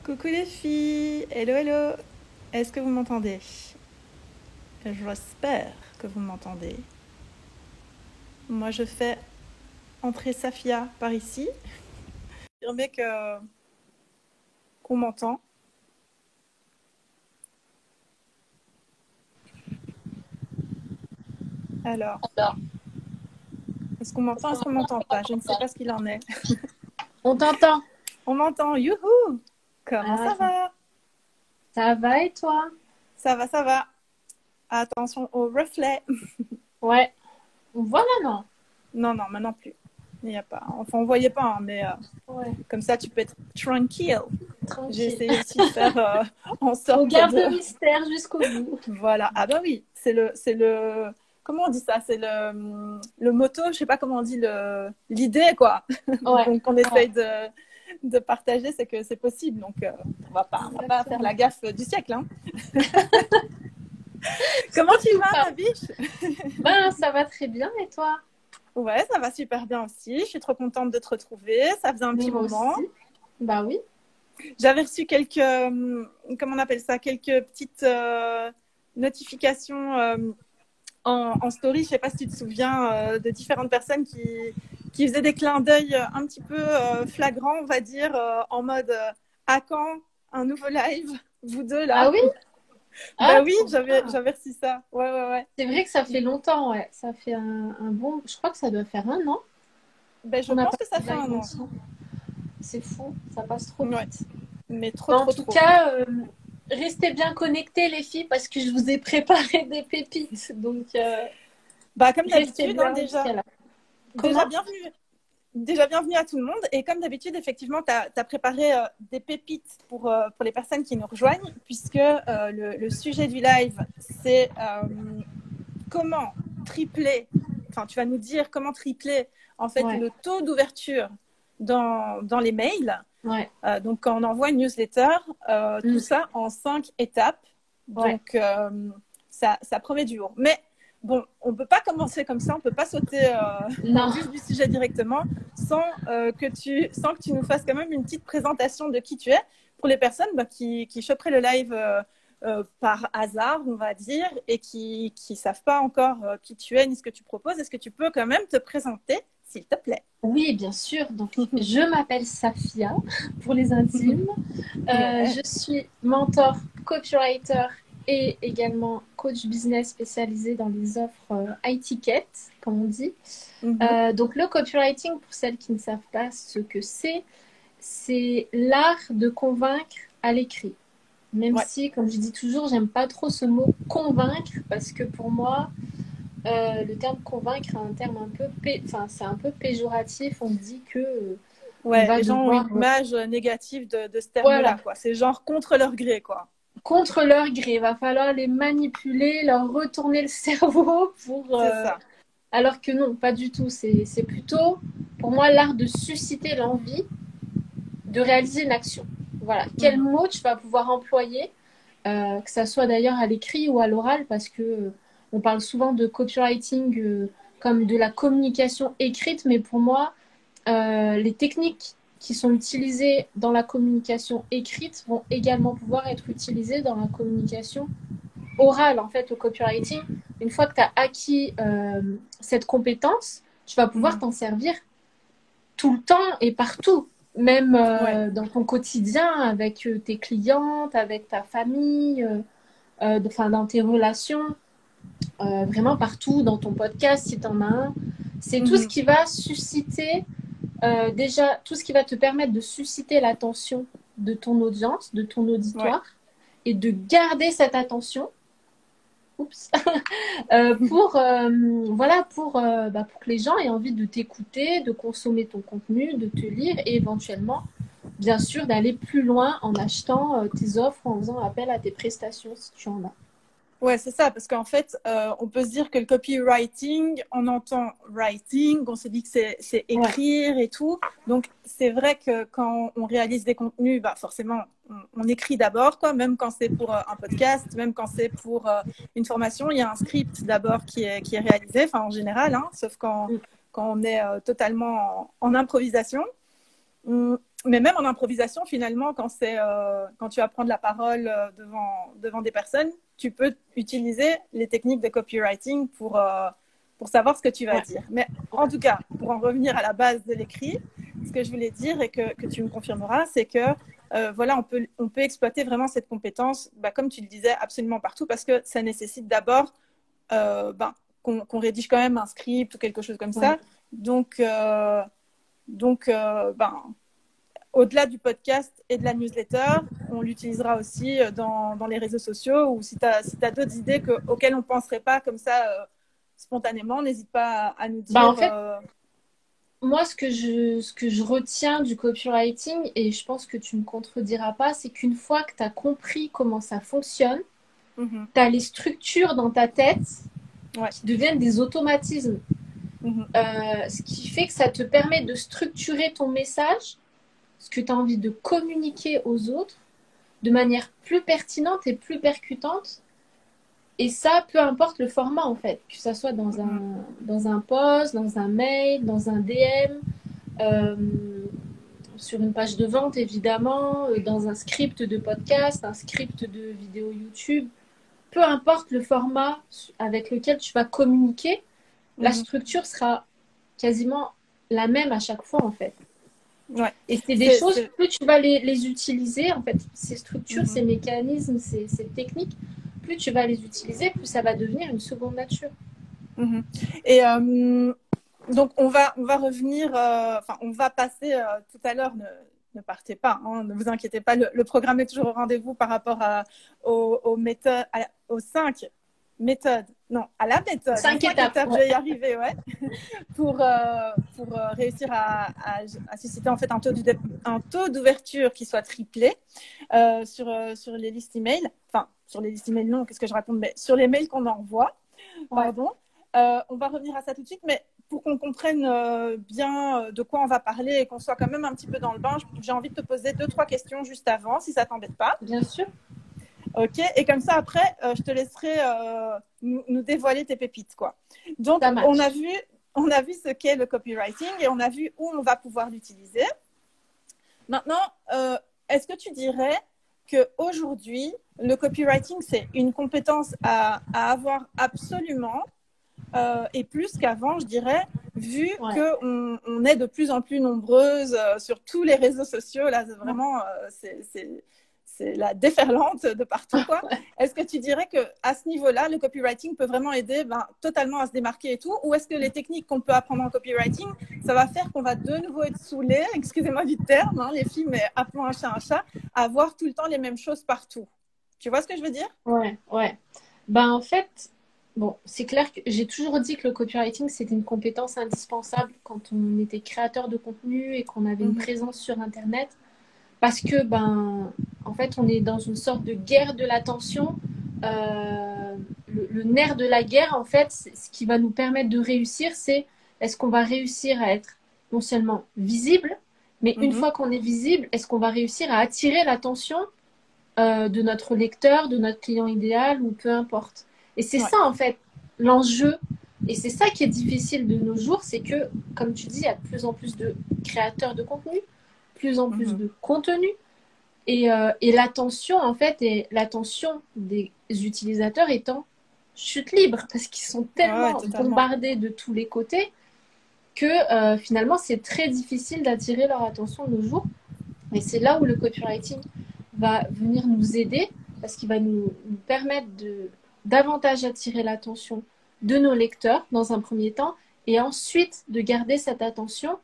Coucou les filles, hello hello, est-ce que vous m'entendez? J'espère que vous m'entendez. Moi je fais entrer Safia par ici. Confirmer qu'on m'entend. Alors, est-ce qu'on m'entend, est-ce qu'on m'entend pas? Je ne sais pas ce qu'il en est. On t'entend. On m'entend, youhou! Comment Ah, ça va? ça va et toi? Ça va, ça va. Attention au reflet. Ouais. On voit maintenant. Non, non, maintenant plus. Il n'y a pas. Enfin, on voyait pas, hein, mais Ouais, comme ça, tu peux être tranquille. J'ai tranquille. essayé aussi de faire en On sorte garde de... le mystère jusqu'au bout. Voilà. Ah bah oui, comment on dit ça? C'est le motto, je sais pas comment on dit l'idée, quoi. Ouais, Donc, on ouais. essaye de partager, c'est que c'est possible. Donc, on va pas faire la Exactement. gaffe du siècle, hein. Comment tu Surtout vas, pas. ma biche? Ben, ça va très bien et toi? Ouais, ça va super bien aussi. Je suis trop contente de te retrouver. Ça faisait un Mais petit moi moment. aussi. Bah oui. J'avais reçu quelques, comment on appelle ça, quelques petites notifications en story. Je sais pas si tu te souviens de différentes personnes qui faisaient des clins d'œil un petit peu flagrants, on va dire, en mode à quand un nouveau live, vous deux Ah là. oui? Ah, Bah oui, trop bien. j'avais reçu ça. Ouais, ouais, ouais. C'est vrai que ça fait longtemps, ouais. Ça fait un bon. Je crois que ça doit faire un an Ben, je qu'on n'a pense pas que ça fait de fait live un an. ensemble. C'est fou, ça passe trop Ouais, vite. mais trop, En trop, tout trop. cas, restez bien connectés les filles parce que je vous ai préparé des pépites. Donc, Bah, comme restez d'habitude, hein, bien jusqu'à là. déjà Comment? bienvenue. Déjà, bienvenue à tout le monde. Et comme d'habitude, effectivement, tu as préparé des pépites pour les personnes qui nous rejoignent, puisque le sujet du live, c'est comment tripler, enfin, tu vas nous dire comment tripler, en fait, Ouais, le taux d'ouverture dans les mails. ouais, Donc, quand on envoie une newsletter, tout mm, ça en 5 étapes. ouais. Donc, ça promet du lourd. Mais bon, on ne peut pas commencer comme ça, on ne peut pas sauter dans le Non, vif du sujet directement sans que tu nous fasses quand même une petite présentation de qui tu es pour les personnes qui choperaient le live par hasard, on va dire, et qui ne savent pas encore qui tu es ni ce que tu proposes. Est-ce que tu peux quand même te présenter, s'il te plaît? oui, bien sûr. Donc, je m'appelle Safia pour les intimes. Ouais. Je suis mentor, copywriter et également coach business spécialisé dans les offres high-ticket, comme on dit. Mhm. Donc, le copywriting, pour celles qui ne savent pas ce que c'est l'art de convaincre à l'écrit. Même Ouais. si, comme je dis toujours, j'aime pas trop ce mot convaincre parce que pour moi, le terme convaincre a un terme un peu, enfin, c'est un peu péjoratif. On dit que on Ouais, va les gens ont devoir, une image négative de ce terme-là, voilà, quoi. C'est genre contre leur gré, quoi. contre leur gré, il va falloir les manipuler, leur retourner le cerveau pour, C'est ça. alors que non, pas du tout. C'est plutôt, pour moi, l'art de susciter l'envie de réaliser une action. Voilà, quel Mhm. mot tu vas pouvoir employer, que ça soit d'ailleurs à l'écrit ou à l'oral, parce que on parle souvent de copywriting comme de la communication écrite, mais pour moi, les techniques qui sont utilisées dans la communication écrite vont également pouvoir être utilisées dans la communication orale. En fait, le copywriting, une fois que tu as acquis cette compétence, tu vas pouvoir Mhm. t'en servir tout le temps et partout, même Ouais. dans ton quotidien, avec tes clientes, avec ta famille, enfin, dans tes relations, vraiment partout, dans ton podcast si tu en as un. C'est tout ce Mhm. qui va susciter, déjà, tout ce qui va te permettre de susciter l'attention de ton audience, de ton Ouais. auditoire, et de garder cette attention. Oups. Pour, voilà, pour que les gens aient envie de t'écouter, de consommer ton contenu, de te lire et éventuellement, bien sûr, d'aller plus loin en achetant tes offres, en faisant appel à tes prestations si tu en as. Ouais, c'est ça, parce qu'en fait, on peut se dire que le copywriting, on entend writing, on se dit que c'est Ouais, écrire et tout. Donc, c'est vrai que quand on réalise des contenus, bah forcément, on écrit d'abord, quoi, même quand c'est pour un podcast, même quand c'est pour une formation, il y a un script d'abord qui est réalisé, enfin en général, hein, sauf mm, quand on est totalement en improvisation. Hum, mais même en improvisation, finalement, quand tu vas prendre la parole devant des personnes, tu peux utiliser les techniques de copywriting pour savoir ce que tu vas Ouais. dire. Mais en tout cas, pour en revenir à la base de l'écrit, ce que je voulais dire et que tu me confirmeras, c'est que voilà, on peut exploiter vraiment cette compétence, comme tu le disais, absolument partout, parce que ça nécessite d'abord qu'on rédige quand même un script ou quelque chose comme ça. Donc, au-delà du podcast et de la newsletter, on l'utilisera aussi dans les réseaux sociaux, ou si tu as d'autres idées auxquelles on ne penserait pas comme ça spontanément, n'hésite pas à nous dire. En fait, moi, ce que je retiens du copywriting, et je pense que tu ne me contrediras pas, c'est qu'une fois que tu as compris comment ça fonctionne, tu as les structures dans ta tête qui deviennent des automatismes. Ce qui fait que ça te permet de structurer ton message, ce que tu as envie de communiquer aux autres, de manière plus pertinente et plus percutante. Et ça, peu importe le format, en fait, que ça soit dans un post, dans un mail, dans un DM, sur une page de vente, évidemment, dans un script de podcast, un script de vidéo YouTube. Peu importe le format avec lequel tu vas communiquer, la structure sera quasiment la même à chaque fois, en fait. Ouais. Et c'est des choses, plus tu vas les utiliser, en fait, ces structures, ces mécanismes, ces techniques, plus tu vas les utiliser, plus ça va devenir une seconde nature. Et donc, on va revenir, on va passer tout à l'heure, ne partez pas, hein, ne vous inquiétez pas, le programme est toujours au rendez-vous par rapport aux méthodes, aux 5 méthodes, non, à la méthode. 5 étapes. Je vais y arriver, ouais, pour réussir à susciter en fait un taux d'ouverture qui soit triplé sur les listes email. Enfin, sur les listes email, non, qu'est-ce que je raconte, mais sur les mails qu'on envoie. Pardon. On va revenir à ça tout de suite, mais pour qu'on comprenne bien de quoi on va parler et qu'on soit quand même un petit peu dans le bain, j'ai envie de te poser 2-3 questions juste avant, si ça t'embête pas. Bien sûr. Ok, et comme ça après, je te laisserai nous dévoiler tes pépites, quoi. Donc, on a vu ce qu'est le copywriting et on a vu où on va pouvoir l'utiliser. Maintenant, est-ce que tu dirais qu'aujourd'hui, le copywriting, c'est une compétence à avoir absolument et plus qu'avant, je dirais, vu qu'on est de plus en plus nombreuses sur tous les réseaux sociaux, là, vraiment, c'est la déferlante de partout, quoi. Est-ce que tu dirais qu'à ce niveau-là, le copywriting peut vraiment aider totalement à se démarquer et tout, ou est-ce que les techniques qu'on peut apprendre en copywriting, ça va faire qu'on va de nouveau être saoulés, excusez-moi du terme, hein, les filles, mais appelons un chat, à voir tout le temps les mêmes choses partout. Tu vois ce que je veux dire? Ouais. En fait, bon, c'est clair que j'ai toujours dit que le copywriting, c'était une compétence indispensable quand on était créateur de contenu et qu'on avait une présence sur Internet. Parce que, en fait, on est dans une sorte de guerre de l'attention. Le nerf de la guerre, en fait, ce qui va nous permettre de réussir, c'est est-ce qu'on va réussir à être non seulement visible, mais une fois qu'on est visible, est-ce qu'on va réussir à attirer l'attention de notre lecteur, de notre client idéal ou peu importe. Et c'est ça, en fait, l'enjeu. Et c'est ça qui est difficile de nos jours, c'est que, comme tu dis, il y a de plus en plus de créateurs de contenu, plus en plus de contenu. Et l'attention, en fait, et l'attention des utilisateurs est en chute libre parce qu'ils sont tellement bombardés de tous les côtés que finalement, c'est très difficile d'attirer leur attention de nos jours. Et c'est là où le copywriting va venir nous aider parce qu'il va nous permettre de davantage attirer l'attention de nos lecteurs dans un premier temps et ensuite de garder cette attention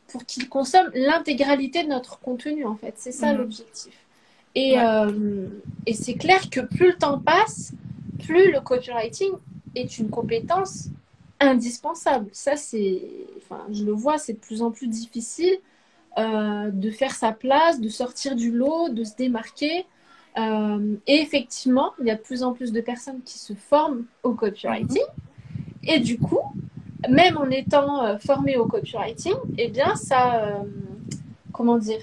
pour qu'ils consomment l'intégralité de notre contenu, en fait. C'est ça l'objectif. Et c'est clair que plus le temps passe, plus le copywriting est une compétence indispensable. Ça, je le vois, c'est de plus en plus difficile de faire sa place, de sortir du lot, de se démarquer. Et effectivement, il y a de plus en plus de personnes qui se forment au copywriting. Et du coup, même en étant formé au copywriting, eh bien, ça, comment dire,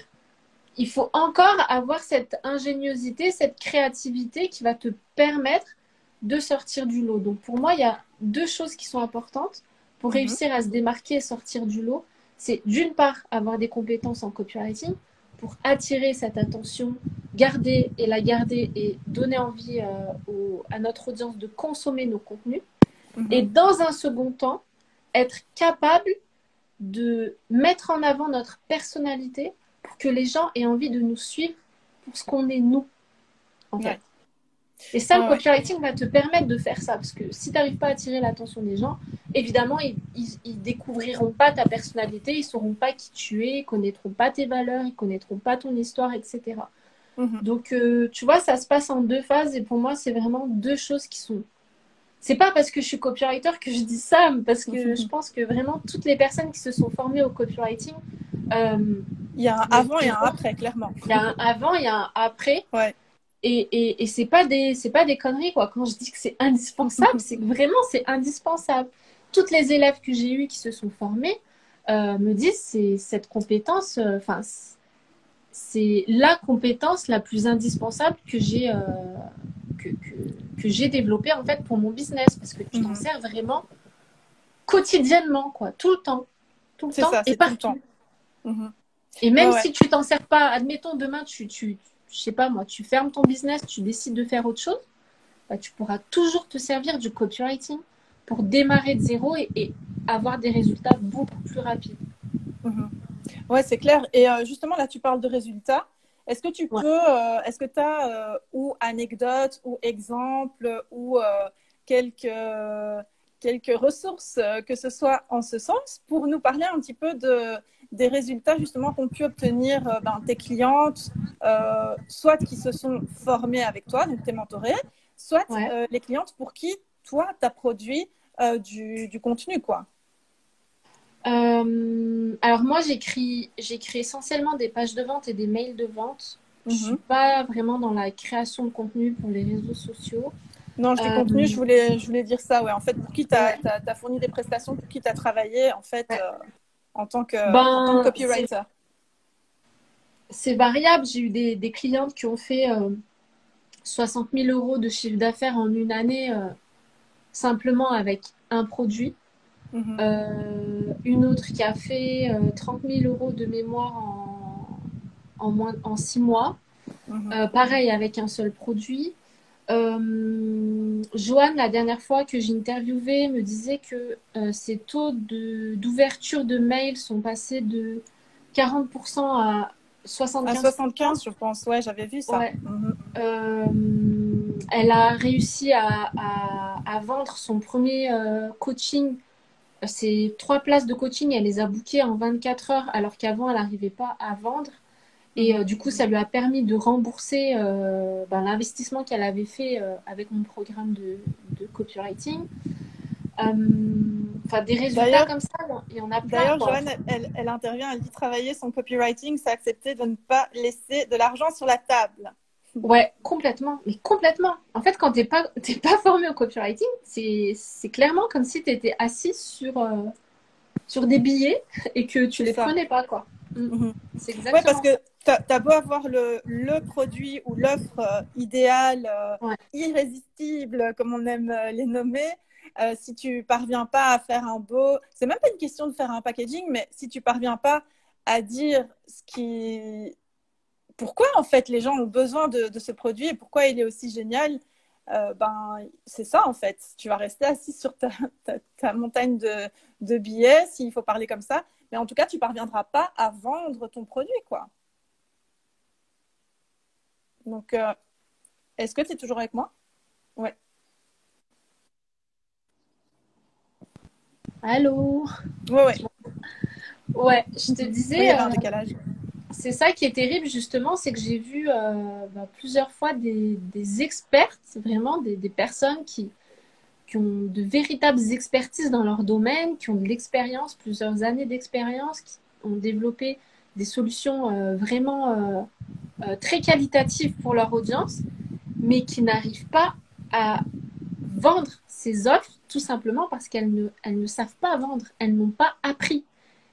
il faut encore avoir cette ingéniosité, cette créativité qui va te permettre de sortir du lot. Donc, pour moi, il y a 2 choses qui sont importantes pour réussir à se démarquer et sortir du lot. C'est d'une part avoir des compétences en copywriting pour attirer cette attention, garder et donner envie à notre audience de consommer nos contenus. Et dans un second temps, être capable de mettre en avant notre personnalité pour que les gens aient envie de nous suivre pour ce qu'on est nous, en fait. Et ça, le copywriting va te permettre de faire ça. Parce que si tu n'arrives pas à attirer l'attention des gens, évidemment, ils découvriront pas ta personnalité, ils sauront pas qui tu es, ils connaîtront pas tes valeurs, ils connaîtront pas ton histoire, etc. Donc, tu vois, ça se passe en deux phases. Et pour moi, c'est vraiment deux choses qui sont... C'est pas parce que je suis copywriter que je dis ça, parce que je pense que vraiment, toutes les personnes qui se sont formées au copywriting... il y a un avant et un après, clairement. Il y a un avant, il y a un après. Ouais. Et c'est pas des conneries, quoi. Quand je dis que c'est indispensable, c'est que vraiment, c'est indispensable. Toutes les élèves que j'ai eues qui se sont formées me disent c'est cette compétence, c'est la compétence la plus indispensable que j'ai que j'ai développée, en fait, pour mon business. Parce que tu t'en sers vraiment quotidiennement, quoi. Tout le temps. Tout le temps ça, et partout. Tout le temps. Et même si tu t'en sers pas, admettons, demain, je sais pas moi, tu fermes ton business, tu décides de faire autre chose, bah, tu pourras toujours te servir du copywriting pour démarrer de zéro et avoir des résultats beaucoup plus rapides. Ouais, c'est clair. Et justement, là, tu parles de résultats. Est-ce que tu peux, est-ce que tu as ou anecdotes ou exemples ou quelques ressources, que ce soit en ce sens, pour nous parler un petit peu des résultats justement qu'ont pu obtenir tes clientes, soit qui se sont formées avec toi, donc tes mentorées, soit les clientes pour qui toi, tu as produit du contenu, quoi. Alors moi, j'écris essentiellement des pages de vente et des mails de vente. Je ne suis pas vraiment dans la création de contenu pour les réseaux sociaux. Non, je dis contenu, je voulais dire ça, ouais. En fait, pour qui tu as fourni des prestations, pour qui tu as travaillé, en fait, en tant que copywriter. C'est variable. J'ai eu des clientes qui ont fait 60 000 euros de chiffre d'affaires en une année, simplement avec un produit. Une autre qui a fait 30 000 euros de mémoire en 6 mois. Pareil, avec un seul produit. Joanne, la dernière fois que j'ai interviewé, me disait que ses taux d'ouverture de mail sont passés de 40% à 75%. À 75, je pense. Ouais, j'avais vu ça. Ouais. Elle a réussi à vendre son premier coaching. Ces 3 places de coaching, elle les a bookées en 24 heures, alors qu'avant, elle n'arrivait pas à vendre. Et du coup, ça lui a permis de rembourser l'investissement qu'elle avait fait avec mon programme de copywriting. Des résultats comme ça, il y en a plein. D'ailleurs, Joanne, elle intervient, elle dit travailler son copywriting, c'est accepter de ne pas laisser de l'argent sur la table. Ouais, complètement. Mais complètement. En fait, quand t'es pas formé au copywriting, c'est clairement comme si tu étais assis sur des billets et que tu les prenais pas, quoi. C'est exactement. Ouais, parce que t'as beau avoir le produit ou l'offre idéale, irrésistible, comme on aime les nommer, si tu parviens pas à faire un beau... C'est même pas une question de faire un packaging, mais si tu parviens pas à dire pourquoi en fait les gens ont besoin de ce produit et pourquoi il est aussi génial, c'est ça en fait. Tu vas rester assis sur ta montagne de billets, s'il faut parler comme ça, mais en tout cas tu parviendras pas à vendre ton produit, quoi. Donc est-ce que tu es toujours avec moi? Ouais. Allô? Ouais. Ouais, je te disais... Il y avait un décalage. C'est ça qui est terrible, justement, c'est que j'ai vu plusieurs fois des expertes, vraiment des personnes qui ont de véritables expertises dans leur domaine, qui ont de l'expérience, plusieurs années d'expérience, qui ont développé des solutions vraiment très qualitatives pour leur audience, mais qui n'arrivent pas à vendre ces offres tout simplement parce qu'elles ne savent pas vendre, elles n'ont pas appris.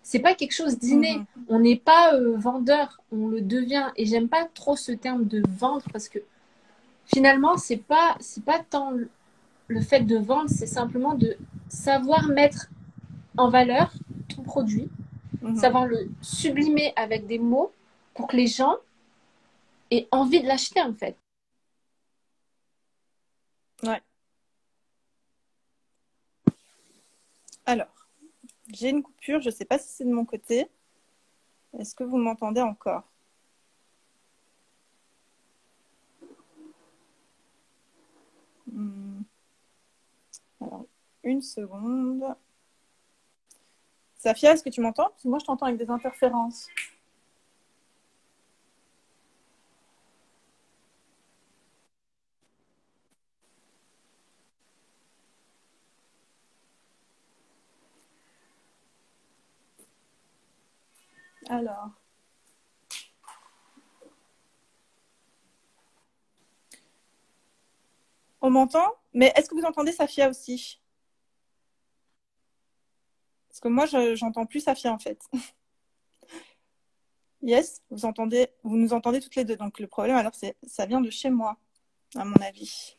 C'est pas quelque chose d'inné. On n'est pas vendeur, on le devient. Et j'aime pas trop ce terme de vendre parce que finalement, c'est pas tant le fait de vendre, c'est simplement de savoir mettre en valeur ton produit Mhm. savoir le sublimer avec des mots pour que les gens aient envie de l'acheter en fait. Ouais. Alors, j'ai une coupure, je ne sais pas si c'est de mon côté. Est-ce que vous m'entendez encore? Hmm. Alors, une seconde. Safia, est-ce que tu m'entends? Parce que moi, je t'entends avec des interférences. Alors, on m'entend? Mais est-ce que vous entendez Safia aussi? Parce que moi, j'entends plus Safia en fait. Yes, vous nous entendez toutes les deux. Donc le problème, alors, ça vient de chez moi, à mon avis.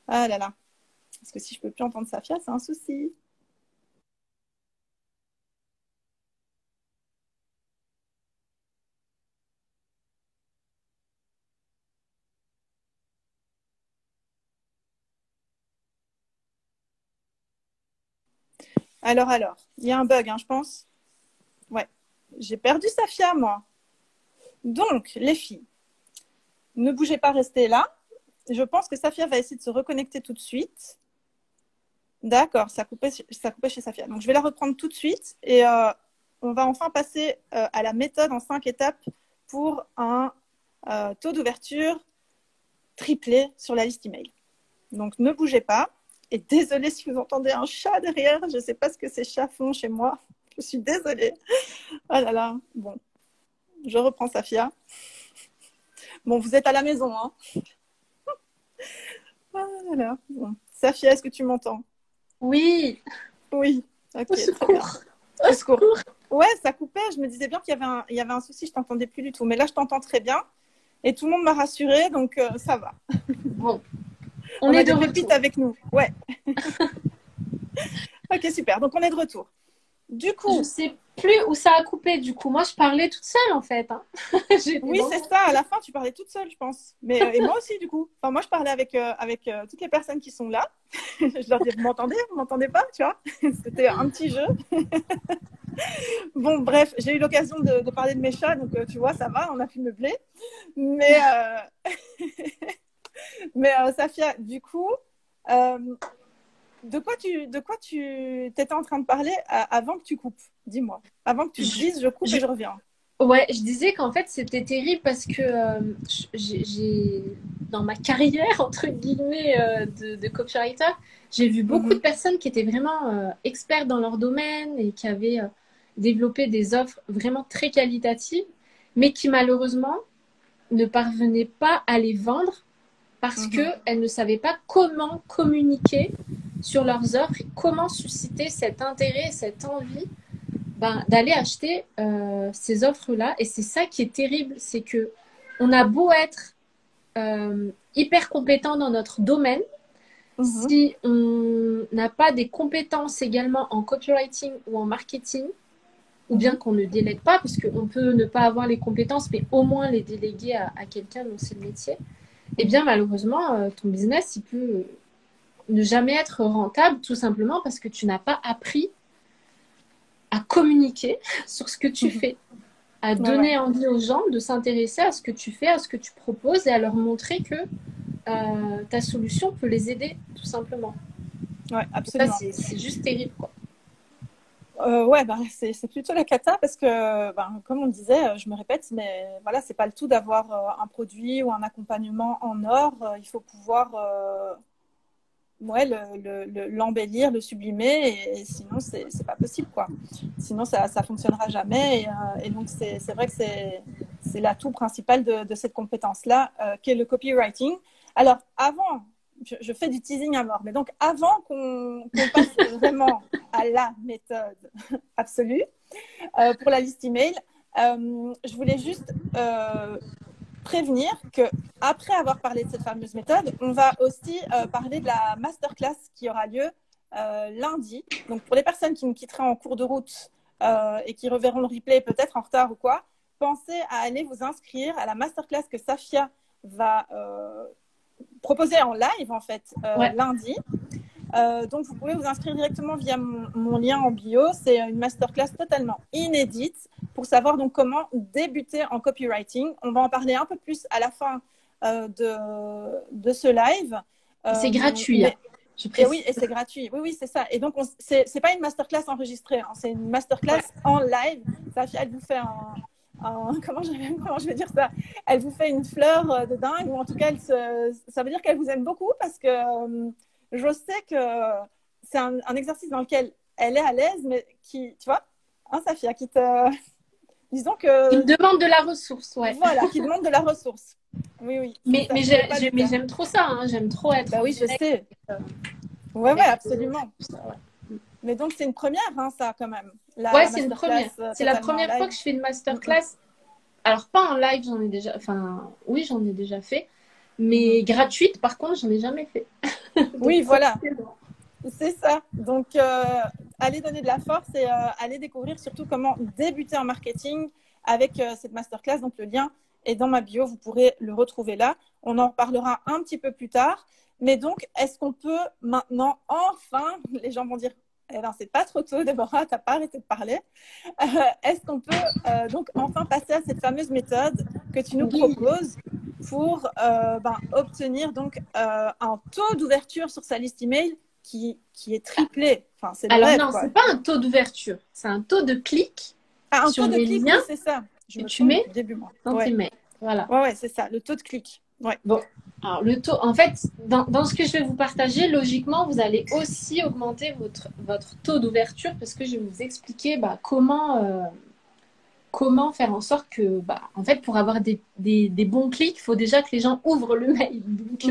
Ah là là. Parce que si je peux plus entendre Safia, c'est un souci. Alors, il y a un bug, hein, je pense. Ouais, j'ai perdu Safia, moi. Donc, les filles, ne bougez pas, restez là. Je pense que Safia va essayer de se reconnecter tout de suite. D'accord, ça coupait chez Safia. Donc, je vais la reprendre tout de suite et on va enfin passer à la méthode en 5 étapes pour un taux d'ouverture triplé sur la liste email. Donc, ne bougez pas. Et désolée si vous entendez un chat derrière. Je ne sais pas ce que ces chats font chez moi. Je suis désolée. Oh là là. Bon, je reprends Safia. Bon, vous êtes à la maison, hein. Ah là là. Bon. Safia, est-ce que tu m'entends? Oui, Oui. au Ok, très bien. secours, au Au secours. secours. Ouais, ça coupait. Je me disais bien qu'il y avait un souci. Je t'entendais plus du tout. Mais là, je t'entends très bien. Et tout le monde m'a rassurée, donc ça va. Bon, on On est a de des pépites retour. avec nous. Ouais. Ok, super. Donc, on est de retour. Du Je coup, sais plus où ça a coupé du coup. Moi, je parlais toute seule en fait, hein. J'étais oui, dans c'est mon ça. À truc. la fin, tu parlais toute seule, je pense. Mais et moi aussi, du coup. Enfin, moi, je parlais avec toutes les personnes qui sont là. Je leur disais, vous m'entendez? Vous m'entendez pas? Tu vois? C'était un petit jeu. Bon, bref, j'ai eu l'occasion de parler de mes chats, donc tu vois, ça va, on a pu meubler. Mais, Safia, du coup, euh, de quoi tu t'étais en train de parler avant que tu coupes? Dis-moi. Avant que tu Je, dises, je coupe et je- je reviens. ouais, je disais qu'en fait c'était terrible parce que dans ma carrière entre guillemets de copywriter, j'ai vu beaucoup de Mhm, personnes qui étaient vraiment experts dans leur domaine et qui avaient développé des offres vraiment très qualitatives, mais qui malheureusement ne parvenaient pas à les vendre parce mhm, qu'elles ne savaient pas comment communiquer sur leurs offres et comment susciter cet intérêt, cette envie d'aller acheter ces offres-là. Et c'est ça qui est terrible, c'est que on a beau être hyper compétent dans notre domaine, mhm, si on n'a pas des compétences également en copywriting ou en marketing, ou bien mhm. qu'on ne délègue pas, parce qu'on peut ne pas avoir les compétences, mais au moins les déléguer à quelqu'un dont c'est le métier, eh bien malheureusement, ton business, il peut ne jamais être rentable, tout simplement parce que tu n'as pas appris à communiquer sur ce que tu Mhm. fais, à Ouais, ouais, donner envie aux gens de s'intéresser à ce que tu fais, à ce que tu proposes et à leur montrer que ta solution peut les aider, tout simplement. ouais, Et ça, absolument. c'est juste terrible, quoi. Ouais, bah, c'est plutôt la cata parce que, ben, comme on disait, je me répète, mais voilà, c'est pas le tout d'avoir un produit ou un accompagnement en or. Il faut pouvoir ouais, l'embellir, le sublimer, et sinon, c'est pas possible, quoi. Sinon, ça fonctionnera jamais. Et donc, c'est vrai que c'est l'atout principal de cette compétence-là, qui est le copywriting. Alors, avant, je fais du teasing à mort, mais donc, avant qu'on passe vraiment à la méthode absolue, pour la liste email, je voulais juste prévenir que après avoir parlé de cette fameuse méthode, on va aussi parler de la masterclass qui aura lieu lundi. Donc pour les personnes qui nous quitteraient en cours de route, et qui reverront le replay peut-être en retard ou quoi, pensez à aller vous inscrire à la masterclass que Safia va proposer en live en fait lundi. Donc, vous pouvez vous inscrire directement via mon lien en bio. C'est une masterclass totalement inédite pour savoir donc comment débuter en copywriting. On va en parler un peu plus à la fin de ce live. C'est gratuit. Et oui, et c'est gratuit. Oui, c'est ça. Et donc, c'est pas une masterclass enregistrée. Hein. C'est une masterclass en live. Elle vous fait comment je vais dire ça? Elle vous fait une fleur de dingue, ou en tout cas, ça veut dire qu'elle vous aime beaucoup parce que je sais que c'est un exercice dans lequel elle est à l'aise, mais qui, tu vois, hein, Safia, qui te... Disons que... Qui me demande de la ressource, Voilà, qui demande de la ressource. Oui. Mais j'aime trop ça, hein. J'aime trop être... Bah oui, je sais. Ouais, absolument. Mais donc, c'est une première, hein, ça, quand même. C'est une première. C'est la première fois que je fais une masterclass. Alors, pas en live, j'en ai déjà... Enfin, oui, j'en ai déjà fait. Mais gratuite, par contre, j'en ai jamais fait. Oui, voilà. C'est ça. Donc, allez donner de la force et allez découvrir surtout comment débuter en marketing avec cette masterclass. Donc, le lien est dans ma bio. Vous pourrez le retrouver là. On en reparlera un petit peu plus tard. Mais donc, est-ce qu'on peut maintenant, enfin, les gens vont dire, eh ben, c'est pas trop tôt, Déborah, t'as pas arrêté de parler. Est-ce qu'on peut donc enfin passer à cette fameuse méthode que tu nous proposes pour obtenir donc un taux d'ouverture sur sa liste email qui est triplé. Enfin, c'est alors non, c'est pas un taux d'ouverture, c'est un taux de clic sur les liens. Oui, c'est ça. Tu mets dans tes mails. Voilà. Ouais, c'est ça, le taux de clic. Ouais. Bon, alors le taux, en fait, dans ce que je vais vous partager, logiquement, vous allez aussi augmenter votre taux d'ouverture parce que je vais vous expliquer comment faire en sorte que, en fait, pour avoir des bons clics, il faut déjà que les gens ouvrent le mail. Donc,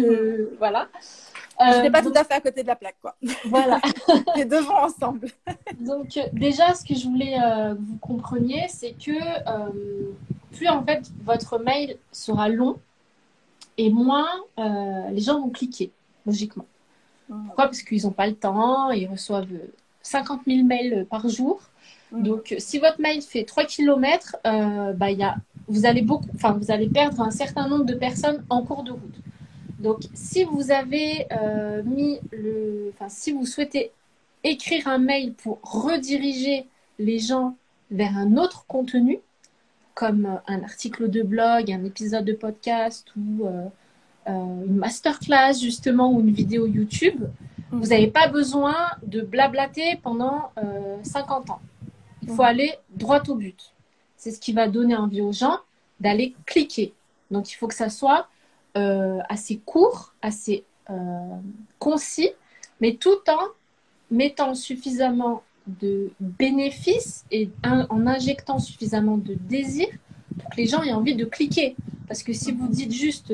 voilà. Je n'étais pas tout à fait à côté de la plaque, quoi. Voilà. Les deux vont ensemble. Donc, déjà, ce que je voulais que vous compreniez, c'est que plus, en fait, votre mail sera long et moins les gens vont cliquer, logiquement. Pourquoi? Parce qu'ils n'ont pas le temps, ils reçoivent 50 000 mails par jour. Donc, si votre mail fait 3 km, vous allez perdre un certain nombre de personnes en cours de route. Donc, si vous avez si vous souhaitez écrire un mail pour rediriger les gens vers un autre contenu, comme un article de blog, un épisode de podcast ou une masterclass justement ou une vidéo YouTube, vous n'avez pas besoin de blablater pendant 50 ans. Il faut aller droit au but. C'est ce qui va donner envie aux gens d'aller cliquer. Donc, il faut que ça soit assez court, assez concis, mais tout en mettant suffisamment de bénéfices et en injectant suffisamment de désir pour que les gens aient envie de cliquer. Parce que si vous dites juste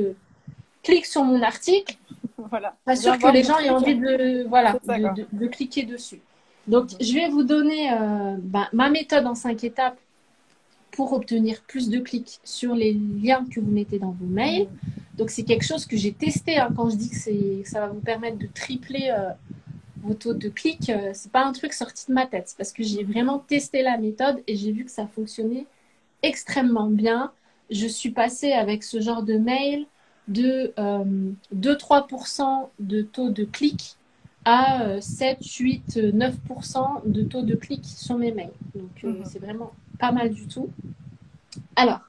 clique sur mon article, pas sûr que les gens aient envie de cliquer dessus. Donc, je vais vous donner ma méthode en 5 étapes pour obtenir plus de clics sur les liens que vous mettez dans vos mails. Donc, c'est quelque chose que j'ai testé. Quand je dis que ça va vous permettre de tripler vos taux de clics, c'est pas un truc sorti de ma tête. C'est parce que j'ai vraiment testé la méthode et j'ai vu que ça fonctionnait extrêmement bien. Je suis passée avec ce genre de mail de 2-3% de taux de clics à 7, 8, 9% de taux de clics sur mes mails. Donc, c'est vraiment pas mal du tout. Alors,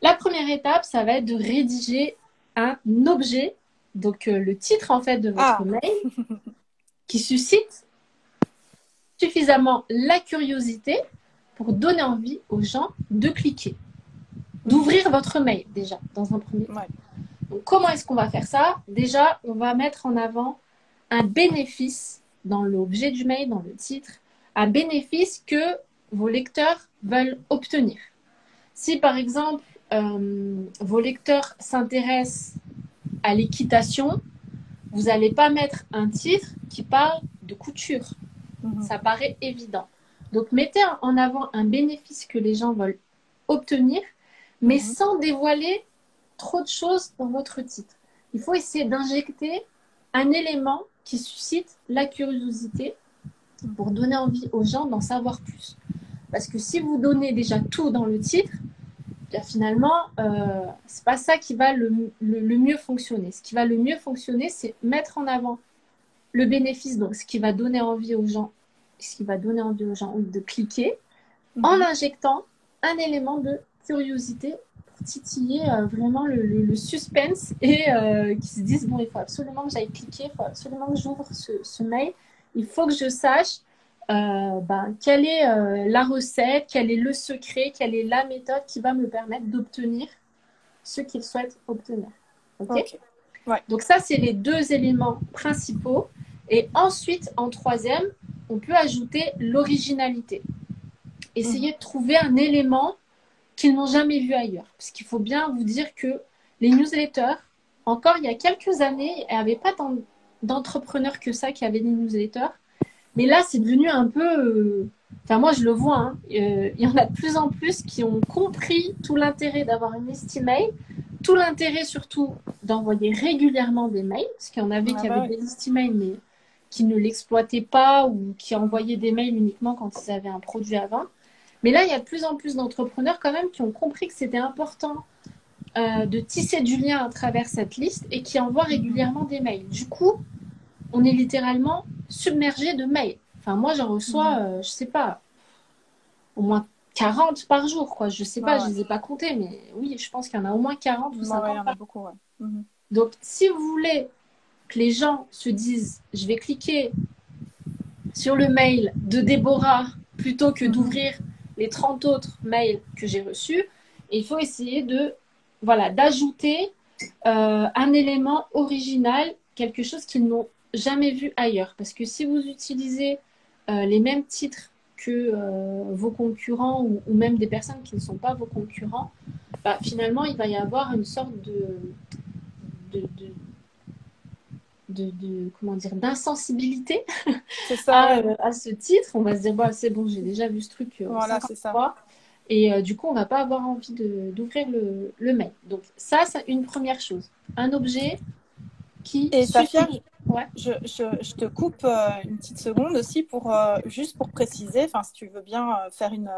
la première étape, ça va être de rédiger un objet, donc le titre en fait de votre mail, qui suscite suffisamment la curiosité pour donner envie aux gens de cliquer, d'ouvrir votre mail déjà, dans un premier temps. Donc, comment est-ce qu'on va faire ça? Déjà, on va mettre en avant un bénéfice dans l'objet du mail, dans le titre, un bénéfice que vos lecteurs veulent obtenir. Si par exemple, vos lecteurs s'intéressent à l'équitation, vous n'allez pas mettre un titre qui parle de couture. Ça paraît évident. Donc, mettez en avant un bénéfice que les gens veulent obtenir, mais sans dévoiler trop de choses dans votre titre. Il faut essayer d'injecter un élément qui suscite la curiosité pour donner envie aux gens d'en savoir plus. Parce que si vous donnez déjà tout dans le titre, bien finalement, c'est pas ça qui va le mieux fonctionner. Ce qui va le mieux fonctionner, c'est mettre en avant le bénéfice, donc ce qui va donner envie aux gens, de cliquer, en injectant un élément de curiosité pour titiller vraiment le suspense et qu'ils se disent, bon, il faut absolument que j'aille cliquer, il faut absolument que j'ouvre ce mail, il faut que je sache quelle est la recette, quel est le secret, quelle est la méthode qui va me permettre d'obtenir ce qu'ils souhaitent obtenir. Ok. Ouais. Donc ça, c'est les deux éléments principaux. Et ensuite, en troisième, on peut ajouter l'originalité. Essayer de trouver un élément qu'ils n'ont jamais vu ailleurs. Parce qu'il faut bien vous dire que les newsletters, encore il y a quelques années, il n'y avait pas tant d'entrepreneurs que ça qui avaient des newsletters. Mais là, c'est devenu un peu... Enfin, moi, je le vois. Hein, il y en a de plus en plus qui ont compris tout l'intérêt d'avoir une liste email, tout l'intérêt surtout d'envoyer régulièrement des mails, parce qu'il y en avait qui avaient des listes email, mais qui ne l'exploitaient pas ou qui envoyaient des mails uniquement quand ils avaient un produit à vendre. Mais là, il y a de plus en plus d'entrepreneurs quand même qui ont compris que c'était important de tisser du lien à travers cette liste et qui envoient régulièrement des mails. Du coup, on est littéralement submergé de mails. Enfin, moi, j'en reçois, je sais pas, au moins 40 par jour, quoi. Je sais pas, je les ai pas comptés, mais oui, je pense qu'il y en a au moins 40 ou 50. Il y en a beaucoup, Donc, si vous voulez que les gens se disent, je vais cliquer sur le mail de Déborah plutôt que d'ouvrir les 30 autres mails que j'ai reçus, il faut essayer d'ajouter un élément original, quelque chose qu'ils n'ont jamais vu ailleurs. Parce que si vous utilisez les mêmes titres que vos concurrents ou même des personnes qui ne sont pas vos concurrents, finalement, il va y avoir une sorte d'insensibilité à ce titre. On va se dire, c'est bon, j'ai déjà vu ce truc 50 fois. Et du coup, on ne va pas avoir envie d'ouvrir le mail. Donc ça, c'est une première chose. Un objet qui suffit. Ouais. Je te coupe une petite seconde aussi juste pour préciser, si tu veux bien faire une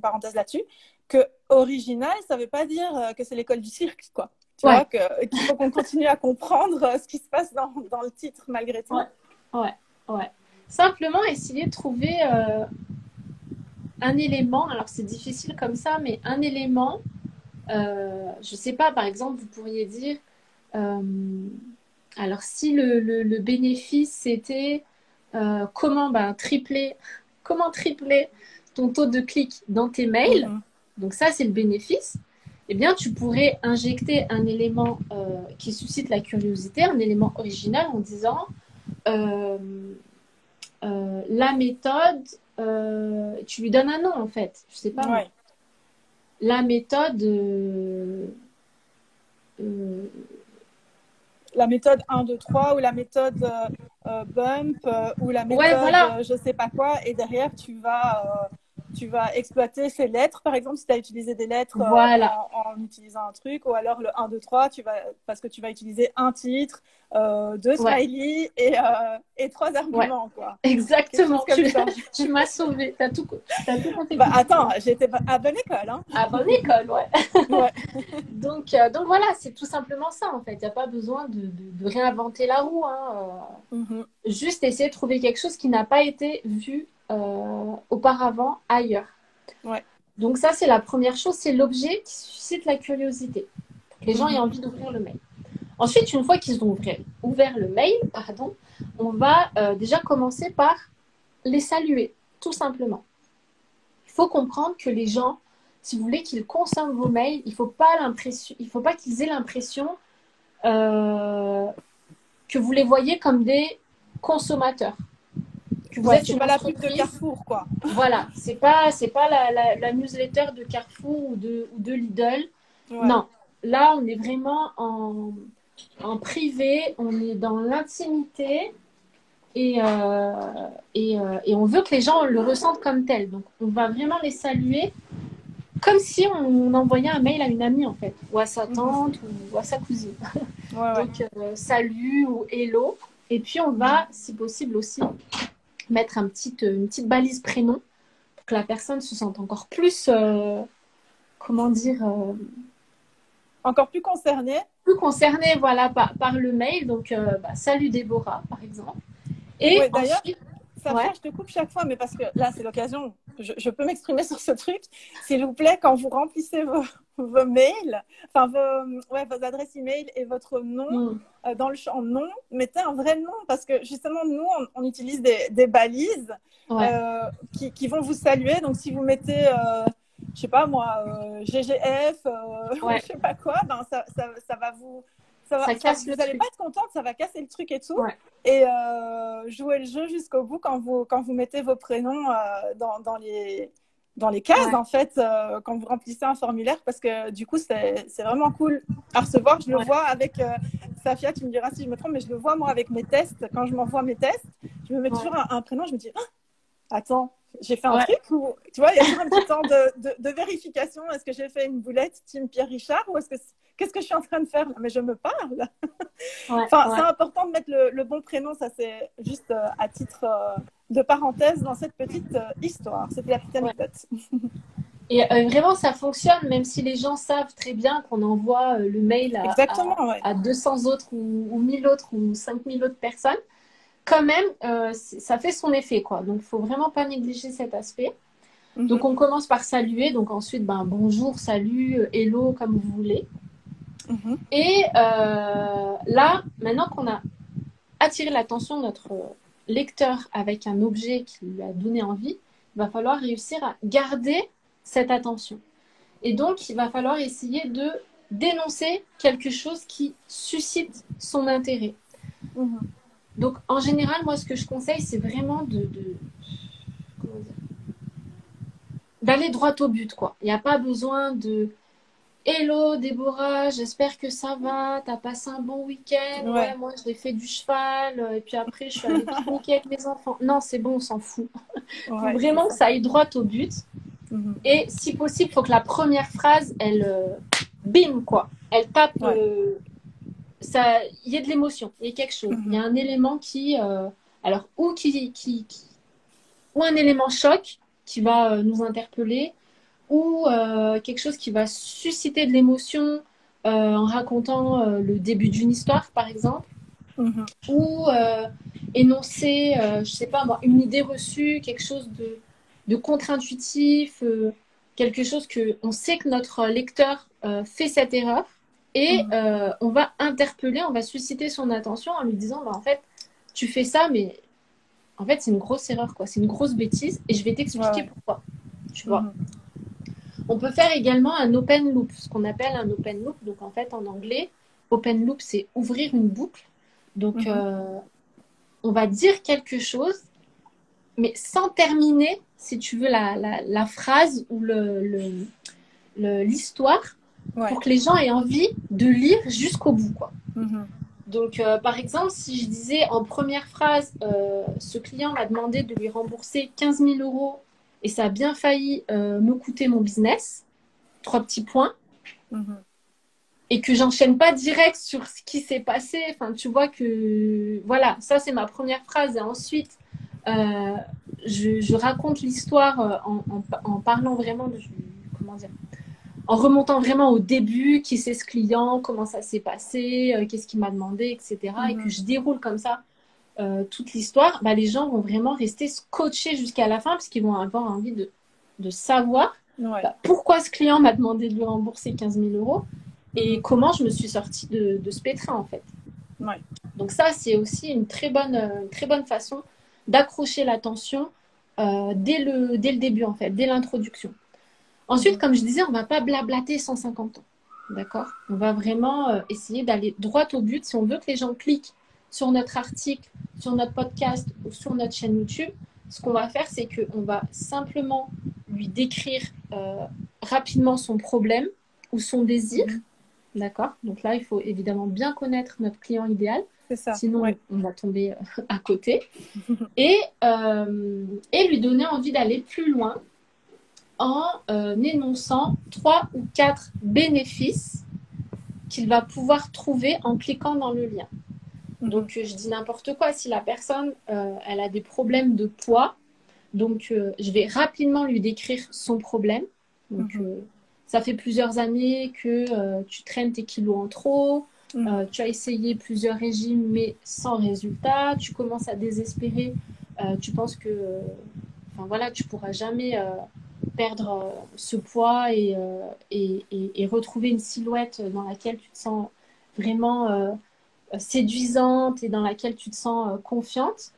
parenthèse là-dessus, que original, ça ne veut pas dire que c'est l'école du cirque, quoi. Tu vois, qu'il faut qu'on continue à comprendre ce qui se passe dans le titre malgré tout. Ouais. Simplement essayer de trouver un élément, alors c'est difficile comme ça, mais un élément, je sais pas, par exemple, vous pourriez dire, alors si le bénéfice c'était comment tripler ton taux de clic dans tes mails, donc ça c'est le bénéfice, eh bien tu pourrais injecter un élément qui suscite la curiosité, un élément original en disant la méthode, tu lui donnes un nom en fait, je sais pas. La méthode la méthode 1, 2, 3 ou la méthode bump ou la méthode je sais pas quoi, et derrière tu vas exploiter ces lettres, par exemple, si tu as utilisé des lettres en utilisant un truc, ou alors le 1, 2, 3, parce que tu vas utiliser un titre, deux smileys et trois arguments. Quoi. Exactement, tu m'as sauvée, tu as tout compris. Attends, j'étais à bonne école. Hein. À bonne école, ouais. Donc voilà, c'est tout simplement ça, en fait. Il n'y a pas besoin de réinventer la roue. Hein. Juste essayer de trouver quelque chose qui n'a pas été vu auparavant ailleurs. Donc ça, c'est la première chose, c'est l'objet qui suscite la curiosité. Que les gens aient envie d'ouvrir le mail. Ensuite, une fois qu'ils ont ouvert le mail, on va déjà commencer par les saluer, tout simplement. Il faut comprendre que les gens, si vous voulez qu'ils consomment vos mails, il ne faut pas qu'ils aient l'impression que vous les voyez comme des consommateurs. C'est pas la pub de Carrefour, quoi. Voilà, c'est pas la newsletter de Carrefour ou de Lidl. Non, là, on est vraiment en privé, on est dans l'intimité et on veut que les gens le ressentent comme tel. Donc, on va vraiment les saluer comme si on envoyait un mail à une amie, en fait, ou à sa tante ou à sa cousine. Donc, salut ou hello. Et puis, on va, si possible aussi, mettre une petite balise prénom pour que la personne se sente encore plus, comment dire, Encore plus concernée voilà, par le mail. Donc, salut Déborah, par exemple. Et oui, d'ailleurs, ensuite, Safia, je te coupe chaque fois, mais parce que là, c'est l'occasion, je peux m'exprimer sur ce truc. S'il vous plaît, quand vous remplissez vos mails, enfin vos adresses email et votre nom, dans le champ nom, mettez un vrai nom, parce que justement, nous, on utilise des balises qui vont vous saluer. Donc, si vous mettez, je sais pas moi, GGF, je sais pas quoi, ben, ça va vous... vous n'allez pas être contente, ça va casser le truc et tout. Ouais. Et jouer le jeu jusqu'au bout quand vous mettez vos prénoms dans les cases, en fait, quand vous remplissez un formulaire, parce que du coup, c'est vraiment cool à recevoir. Je le vois avec Safia, tu me diras si je me trompe, mais je le vois moi avec mes tests. Quand je m'envoie mes tests, je me mets toujours un prénom, je me dis, attends, j'ai fait un truc ou tu vois, il y a toujours un petit temps de vérification. Est-ce que j'ai fait une boulette Team Pierre Richard ou qu'est-ce que je suis en train de faire là? Mais je me parle. C'est important de mettre le bon prénom. Ça, c'est juste à titre de parenthèse dans cette petite histoire. C'était la petite anecdote. Et vraiment, ça fonctionne, même si les gens savent très bien qu'on envoie le mail à 200 autres ou 1000 autres ou 5000 autres personnes. Quand même, ça fait son effet, quoi. Donc, il ne faut vraiment pas négliger cet aspect. Donc, on commence par saluer. Donc, ensuite, bonjour, salut, hello, comme vous voulez. Et là, maintenant qu'on a attiré l'attention de notre lecteur avec un objet qui lui a donné envie, il va falloir réussir à garder cette attention. Et donc, il va falloir essayer de dénoncer quelque chose qui suscite son intérêt. Donc, en général, moi, ce que je conseille, c'est vraiment d'aller droit au but, quoi. Il n'y a pas besoin de « Hello, Déborah, j'espère que ça va, t'as passé un bon week-end. Ouais, moi, j'ai fait du cheval, et puis après, je suis allée pique-niquer avec mes enfants. » Non, c'est bon, on s'en fout. Il faut vraiment que ça aille droit au but. Et si possible, il faut que la première phrase, elle, bim, quoi. Elle tape... il y a de l'émotion, il y a quelque chose. Il y a un élément qui, alors, ou un élément choc qui va nous interpeller, ou quelque chose qui va susciter de l'émotion en racontant le début d'une histoire, par exemple, ou énoncer, je sais pas moi, une idée reçue, quelque chose de contre-intuitif, quelque chose que on sait que notre lecteur fait cette erreur. Et on va interpeller, on va susciter son attention en lui disant, en fait, tu fais ça, mais en fait, c'est une grosse erreur, quoi. C'est une grosse bêtise et je vais t'expliquer pourquoi. Tu vois. On peut faire également un open loop, ce qu'on appelle un open loop. Donc, en fait, en anglais, open loop, c'est ouvrir une boucle. Donc, on va dire quelque chose, mais sans terminer, si tu veux, la phrase ou l'histoire. Pour que les gens aient envie de lire jusqu'au bout, quoi. Donc, par exemple, si je disais en première phrase, ce client m'a demandé de lui rembourser 15 000 € et ça a bien failli me coûter mon business, 3 petits points, et que j'enchaîne pas direct sur ce qui s'est passé, enfin, tu vois que, voilà, ça c'est ma première phrase, et ensuite, je raconte l'histoire en parlant vraiment de, comment dire, en remontant vraiment au début, qui c'est ce client, comment ça s'est passé, qu'est-ce qu'il m'a demandé, etc. Et que je déroule comme ça toute l'histoire, les gens vont vraiment rester scotchés jusqu'à la fin parce qu'ils vont avoir envie de savoir pourquoi ce client m'a demandé de lui rembourser 15 000 € et comment je me suis sortie de ce pétrin, en fait. Donc ça, c'est aussi une très bonne façon d'accrocher l'attention dès le début, en fait, dès l'introduction. Ensuite, comme je disais, on ne va pas blablater 150 ans. D'accord? On va vraiment essayer d'aller droit au but. Si on veut que les gens cliquent sur notre article, sur notre podcast ou sur notre chaîne YouTube, ce qu'on va faire, c'est qu'on va simplement lui décrire rapidement son problème ou son désir. D'accord? Donc là, il faut évidemment bien connaître notre client idéal. C'est ça. Sinon, on va tomber à côté. Et lui donner envie d'aller plus loin en énonçant 3 ou 4 bénéfices qu'il va pouvoir trouver en cliquant dans le lien. Donc, je dis n'importe quoi. Si la personne, elle a des problèmes de poids, donc je vais rapidement lui décrire son problème. Donc, ça fait plusieurs années que tu traînes tes kilos en trop. Tu as essayé plusieurs régimes, mais sans résultat. Tu commences à désespérer. Tu penses que enfin, voilà, tu ne pourras jamais perdre ce poids et retrouver une silhouette dans laquelle tu te sens vraiment séduisante et dans laquelle tu te sens confiante.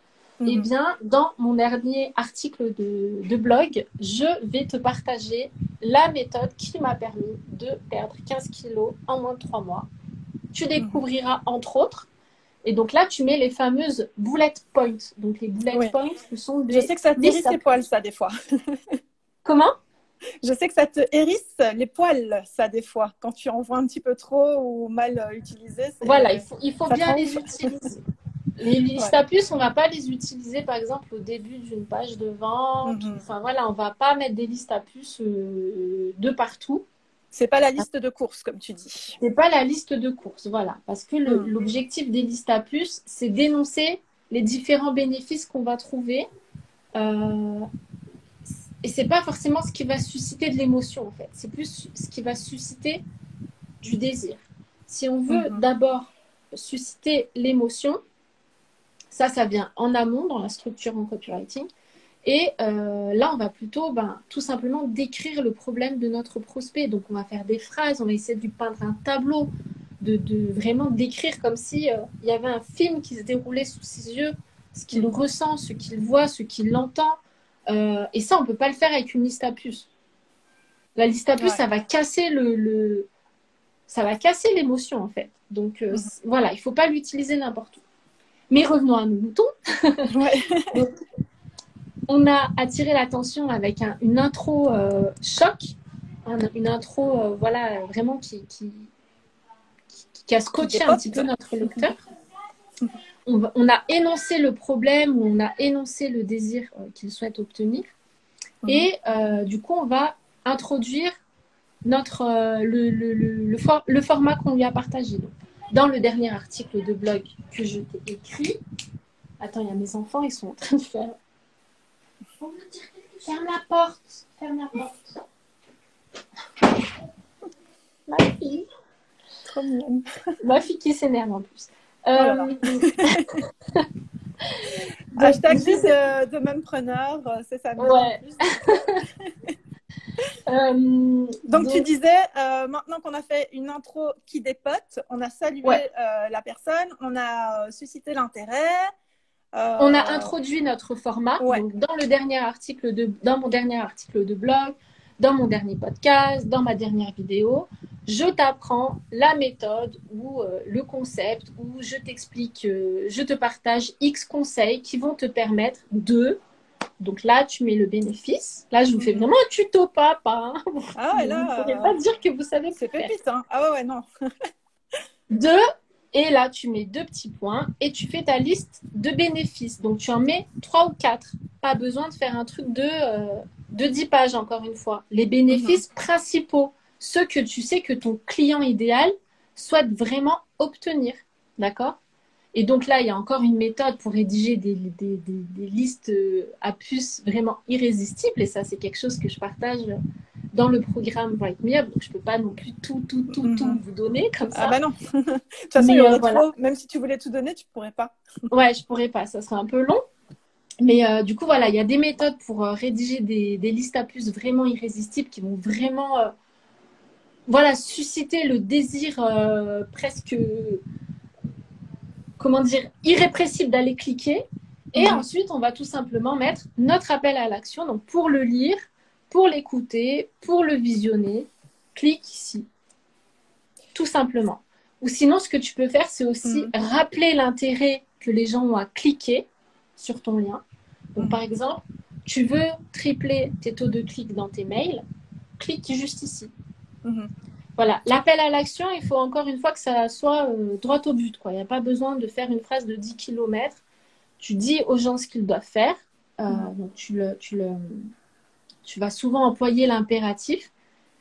Eh bien, dans mon dernier article de blog, je vais te partager la méthode qui m'a permis de perdre 15 kilos en moins de 3 mois. Tu découvriras entre autres. Et donc là, tu mets les fameuses bullet points. Donc les bullet points, ce sont des... Je sais que ça t'hérisse les poils, ça, des fois. Comment? Je sais que ça te hérisse les poils, ça, des fois. Quand tu en vois un petit peu trop ou mal utilisé. Voilà, il faut bien les utiliser. Les listes à puces, on ne va pas les utiliser, par exemple, au début d'une page de vente. Enfin, voilà, on ne va pas mettre des listes à puces de partout. C'est pas la liste de courses, comme tu dis. C'est pas la liste de courses, voilà. Parce que l'objectif des listes à puces, c'est d'énoncer les différents bénéfices qu'on va trouver. Et c'est pas forcément ce qui va susciter de l'émotion, en fait. C'est plus ce qui va susciter du désir. Si on veut d'abord susciter l'émotion, ça vient en amont dans la structure en copywriting. Et là, on va plutôt tout simplement décrire le problème de notre prospect. Donc, on va faire des phrases, on va essayer de lui peindre un tableau, de vraiment décrire comme si il y avait un film qui se déroulait sous ses yeux, ce qu'il ressent, ce qu'il voit, ce qu'il entend. Et ça, on ne peut pas le faire avec une liste à puces. La liste à puces, ça va casser ça va casser l'émotion, en fait. Donc, voilà, il ne faut pas l'utiliser n'importe où. Mais revenons à nos moutons. Donc, on a attiré l'attention avec une intro choc, une intro voilà, vraiment qui a scotché un petit peu notre lecteur. On a énoncé le problème ou on a énoncé le désir qu'il souhaite obtenir. Et du coup, on va introduire le format qu'on lui a partagé. Donc, dans le dernier article de blog que je t'ai écrit, attends, il y a mes enfants, ils sont en train de faire... Ferme la porte. Ferme la porte. Ma fille. Trop mignonne. Ma fille qui s'énerve en plus. Hashtag vie de même preneur, c'est ça. Ouais. Donc, tu disais, maintenant qu'on a fait une intro qui dépote, on a salué la personne, on a suscité l'intérêt. On a introduit notre format. Donc, dans mon dernier article de blog, dans mon dernier podcast, dans ma dernière vidéo, je t'apprends la méthode ou le concept où je t'explique, je te partage X conseils qui vont te permettre de... Donc là, tu mets le bénéfice. Là, je vous fais vraiment un tuto papa. Ah, et là, vous ne pourrez pas dire que vous savez que c'est pépite, hein. Ah ouais, non. Et là, tu mets 2 petits points et tu fais ta liste de bénéfices. Donc, tu en mets 3 ou 4. Pas besoin de faire un truc de 10 pages, encore une fois. Les bénéfices principaux, ceux que tu sais que ton client idéal souhaite vraiment obtenir. D'accord? Et donc là, il y a encore une méthode pour rédiger des listes à puces vraiment irrésistibles. Et ça, c'est quelque chose que je partage dans le programme Write Me Up. Donc, je ne peux pas non plus tout vous donner comme ça. Ah bah non. De toute façon, il y aurait trop. Même si tu voulais tout donner, tu ne pourrais pas. Ouais, je ne pourrais pas. Ça serait un peu long. Mais du coup, voilà, il y a des méthodes pour rédiger des listes à puces vraiment irrésistibles qui vont vraiment susciter le désir presque... comment dire, irrépressible d'aller cliquer. Et ensuite, on va tout simplement mettre notre appel à l'action. Donc, pour le lire, pour l'écouter, pour le visionner, clique ici. Tout simplement. Ou sinon, ce que tu peux faire, c'est aussi rappeler l'intérêt que les gens ont à cliquer sur ton lien. Donc, par exemple, tu veux tripler tes taux de clic dans tes mails, clique juste ici. Voilà, l'appel à l'action, il faut encore une fois que ça soit droit au but, quoi. Il n'y a pas besoin de faire une phrase de 10 km. Tu dis aux gens ce qu'ils doivent faire. Donc tu vas souvent employer l'impératif.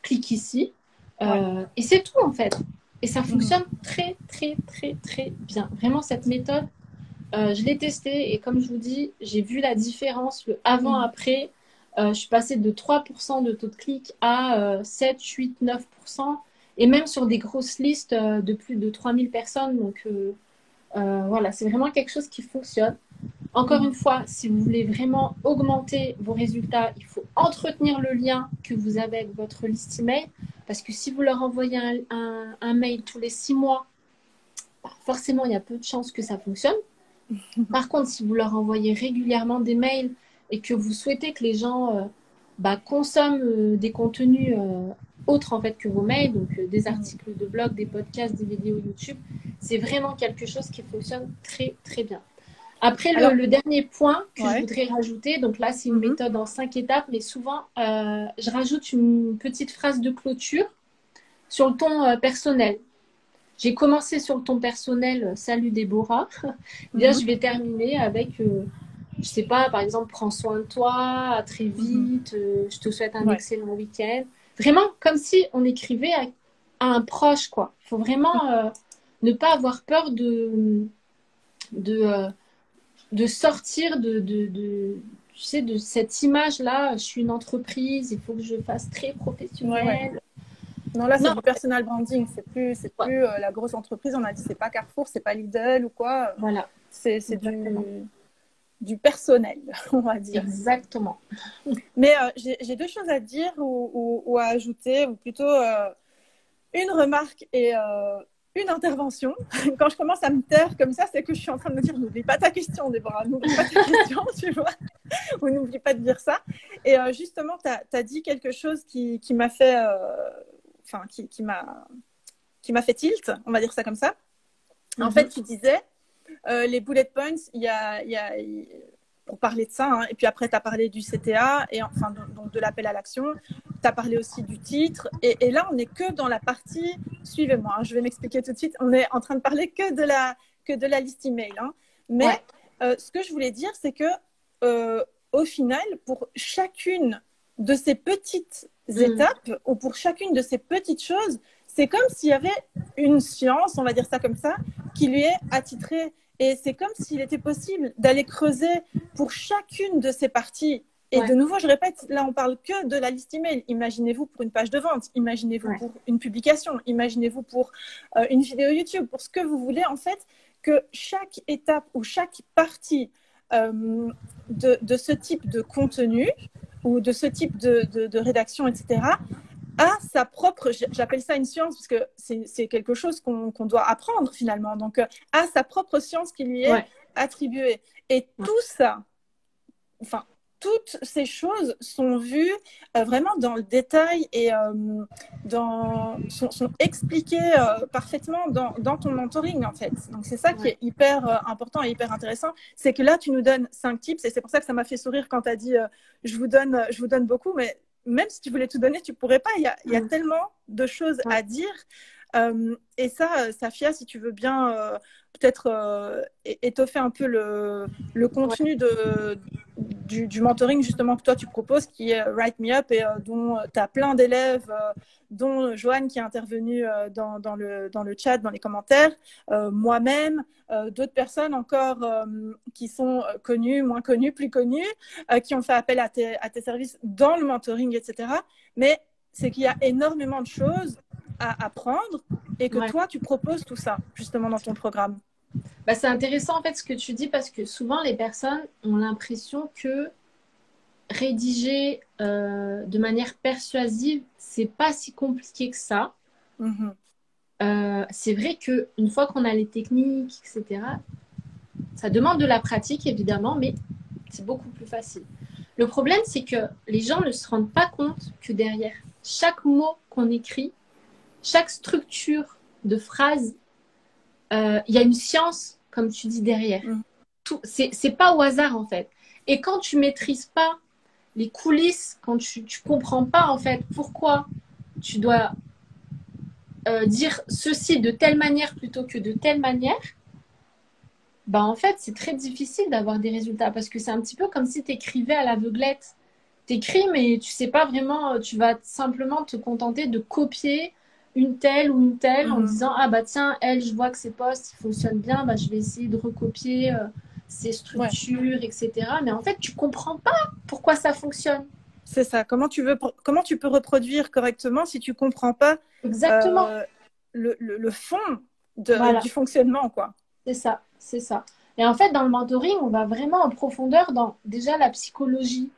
Clique ici. Et c'est tout, en fait. Et ça fonctionne très, très, très, très bien. Vraiment, cette méthode, je l'ai testée et comme je vous dis, j'ai vu la différence, le avant-après. Je suis passée de 3% de taux de clic à 7, 8, 9%. Et même sur des grosses listes de plus de 3000 personnes. Donc, voilà, c'est vraiment quelque chose qui fonctionne. Encore une fois, si vous voulez vraiment augmenter vos résultats, il faut entretenir le lien que vous avez avec votre liste email. Parce que si vous leur envoyez un mail tous les 6 mois, forcément, il y a peu de chances que ça fonctionne. Par contre, si vous leur envoyez régulièrement des mails et que vous souhaitez que les gens consomment des contenus autres en fait que vos mails, donc des articles de blog, des podcasts, des vidéos YouTube, c'est vraiment quelque chose qui fonctionne très, très bien. Après, le dernier point que je voudrais rajouter, donc là, c'est une méthode en 5 étapes, mais souvent, je rajoute une petite phrase de clôture sur le ton personnel. J'ai commencé sur le ton personnel, salut Déborah. Bien, je vais terminer avec, je sais pas, par exemple, prends soin de toi, à très vite, je te souhaite un excellent week-end. Vraiment, comme si on écrivait à un proche, quoi. Il faut vraiment ne pas avoir peur de sortir tu sais, de cette image-là. Je suis une entreprise, il faut que je fasse très professionnel. Non, là, c'est du personal branding. C'est plus la grosse entreprise. On a dit, c'est pas Carrefour, c'est pas Lidl ou quoi. Voilà. C'est du personnel, on va dire. Exactement. Mais j'ai deux choses à dire ou à ajouter, ou plutôt une remarque et une intervention. Quand je commence à me taire comme ça, c'est que je suis en train de me dire, n'oublie pas ta question, Déborah, n'oublie pas ta question, tu vois, ou n'oublie pas de dire ça. Et justement, tu as dit quelque chose qui m'a fait... qui m'a fait tilt, on va dire ça comme ça. En fait, tu disais, les bullet points, pour parler de ça, hein, et puis après, tu as parlé du CTA, et enfin, donc de l'appel à l'action, tu as parlé aussi du titre, et là, on n'est que dans la partie, suivez-moi, hein, je vais m'expliquer tout de suite, on est en train de parler que de la liste email. Hein. Mais ce que je voulais dire, c'est que au final, pour chacune de ces petites étapes ou pour chacune de ces petites choses, c'est comme s'il y avait une science, on va dire ça comme ça, qui lui est attitrée. Et c'est comme s'il était possible d'aller creuser pour chacune de ces parties. Et de nouveau, je répète, là, on parle que de la liste email. Imaginez-vous pour une page de vente, imaginez-vous pour une publication, imaginez-vous pour une vidéo YouTube, pour ce que vous voulez, en fait, que chaque étape ou chaque partie de ce type de contenu ou de ce type de rédaction, etc., a sa propre, j'appelle ça une science, parce que c'est quelque chose qu'on doit apprendre finalement, donc a sa propre science qui lui est attribuée. Et tout ça, enfin, toutes ces choses sont vues vraiment dans le détail et sont expliquées parfaitement dans ton mentoring, en fait. Donc, c'est ça qui est hyper important et hyper intéressant. C'est que là, tu nous donnes 5 tips et c'est pour ça que ça m'a fait sourire quand tu as dit je vous donne beaucoup, mais même si tu voulais tout donner, tu ne pourrais pas. Il y a tellement de choses à dire. Et ça, Safia, si tu veux bien peut-être étoffer un peu le contenu du mentoring justement que toi tu proposes, qui est Write Me Up, et dont tu as plein d'élèves, dont Joanne qui est intervenue dans le chat, dans les commentaires, moi-même, d'autres personnes encore qui sont connues, moins connues, plus connues, qui ont fait appel à tes services dans le mentoring, etc. Mais c'est qu'il y a énormément de choses à apprendre et que toi, tu proposes tout ça justement dans ton programme. Bah, c'est intéressant en fait ce que tu dis, parce que souvent les personnes ont l'impression que rédiger de manière persuasive, c'est pas si compliqué que ça. C'est vrai qu'une fois qu'on a les techniques, etc., ça demande de la pratique évidemment, mais c'est beaucoup plus facile. Le problème, c'est que les gens ne se rendent pas compte que derrière chaque mot qu'on écrit, chaque structure de phrase, il y a une science, comme tu dis, derrière. C'est pas au hasard, en fait. Et quand tu maîtrises pas les coulisses, quand tu comprends pas, en fait, pourquoi tu dois dire ceci de telle manière plutôt que de telle manière, bah, en fait, c'est très difficile d'avoir des résultats, parce que c'est un petit peu comme si tu écrivais à l'aveuglette. Tu écris, mais tu sais pas vraiment, tu vas simplement te contenter de copier une telle ou une telle en Mhm. disant ah bah tiens, elle, je vois que ses posts ils fonctionnent bien, bah je vais essayer de recopier ses Ouais, structures, etc. Mais en fait, tu comprends pas pourquoi ça fonctionne. c'est ça. Comment tu peux reproduire correctement si tu comprends pas Exactement. euh, le fond Voilà, du fonctionnement, quoi. c'est ça, c'est ça. Et en fait, dans le mentoring, on va vraiment en profondeur dans déjà la psychologie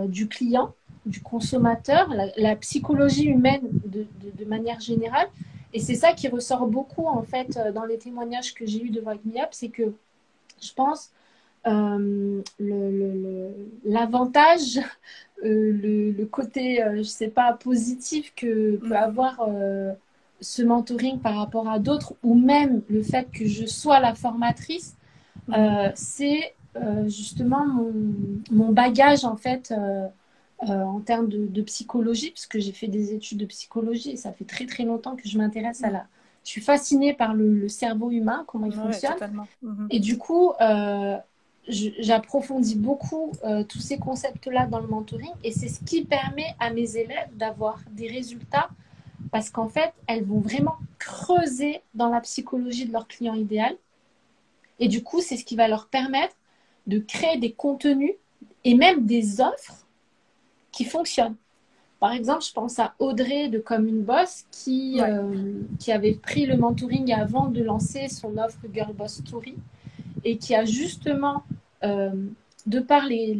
du client, du consommateur, la psychologie humaine de manière générale. Et c'est ça qui ressort beaucoup en fait dans les témoignages que j'ai eus de Wake Me Up, c'est que je pense l'avantage, le côté, je sais pas, positif que peut Mhm. avoir ce mentoring par rapport à d'autres, ou même le fait que je sois la formatrice, Mhm. c'est justement mon bagage en fait en termes de psychologie, parce que j'ai fait des études de psychologie et ça fait très très longtemps que je m'intéresse à la... Je suis fascinée par le cerveau humain, comment il Ouais, fonctionne. totalement. Mhm. Et du coup, j'approfondis beaucoup tous ces concepts-là dans le mentoring et c'est ce qui permet à mes élèves d'avoir des résultats parce qu'en fait, elles vont vraiment creuser dans la psychologie de leur client idéal et du coup, c'est ce qui va leur permettre de créer des contenus et même des offres qui fonctionnent. Par exemple, je pense à Audrey de Comme une Boss Ouais. qui avait pris le mentoring avant de lancer son offre Girl Boss Story et qui a justement, euh, de par les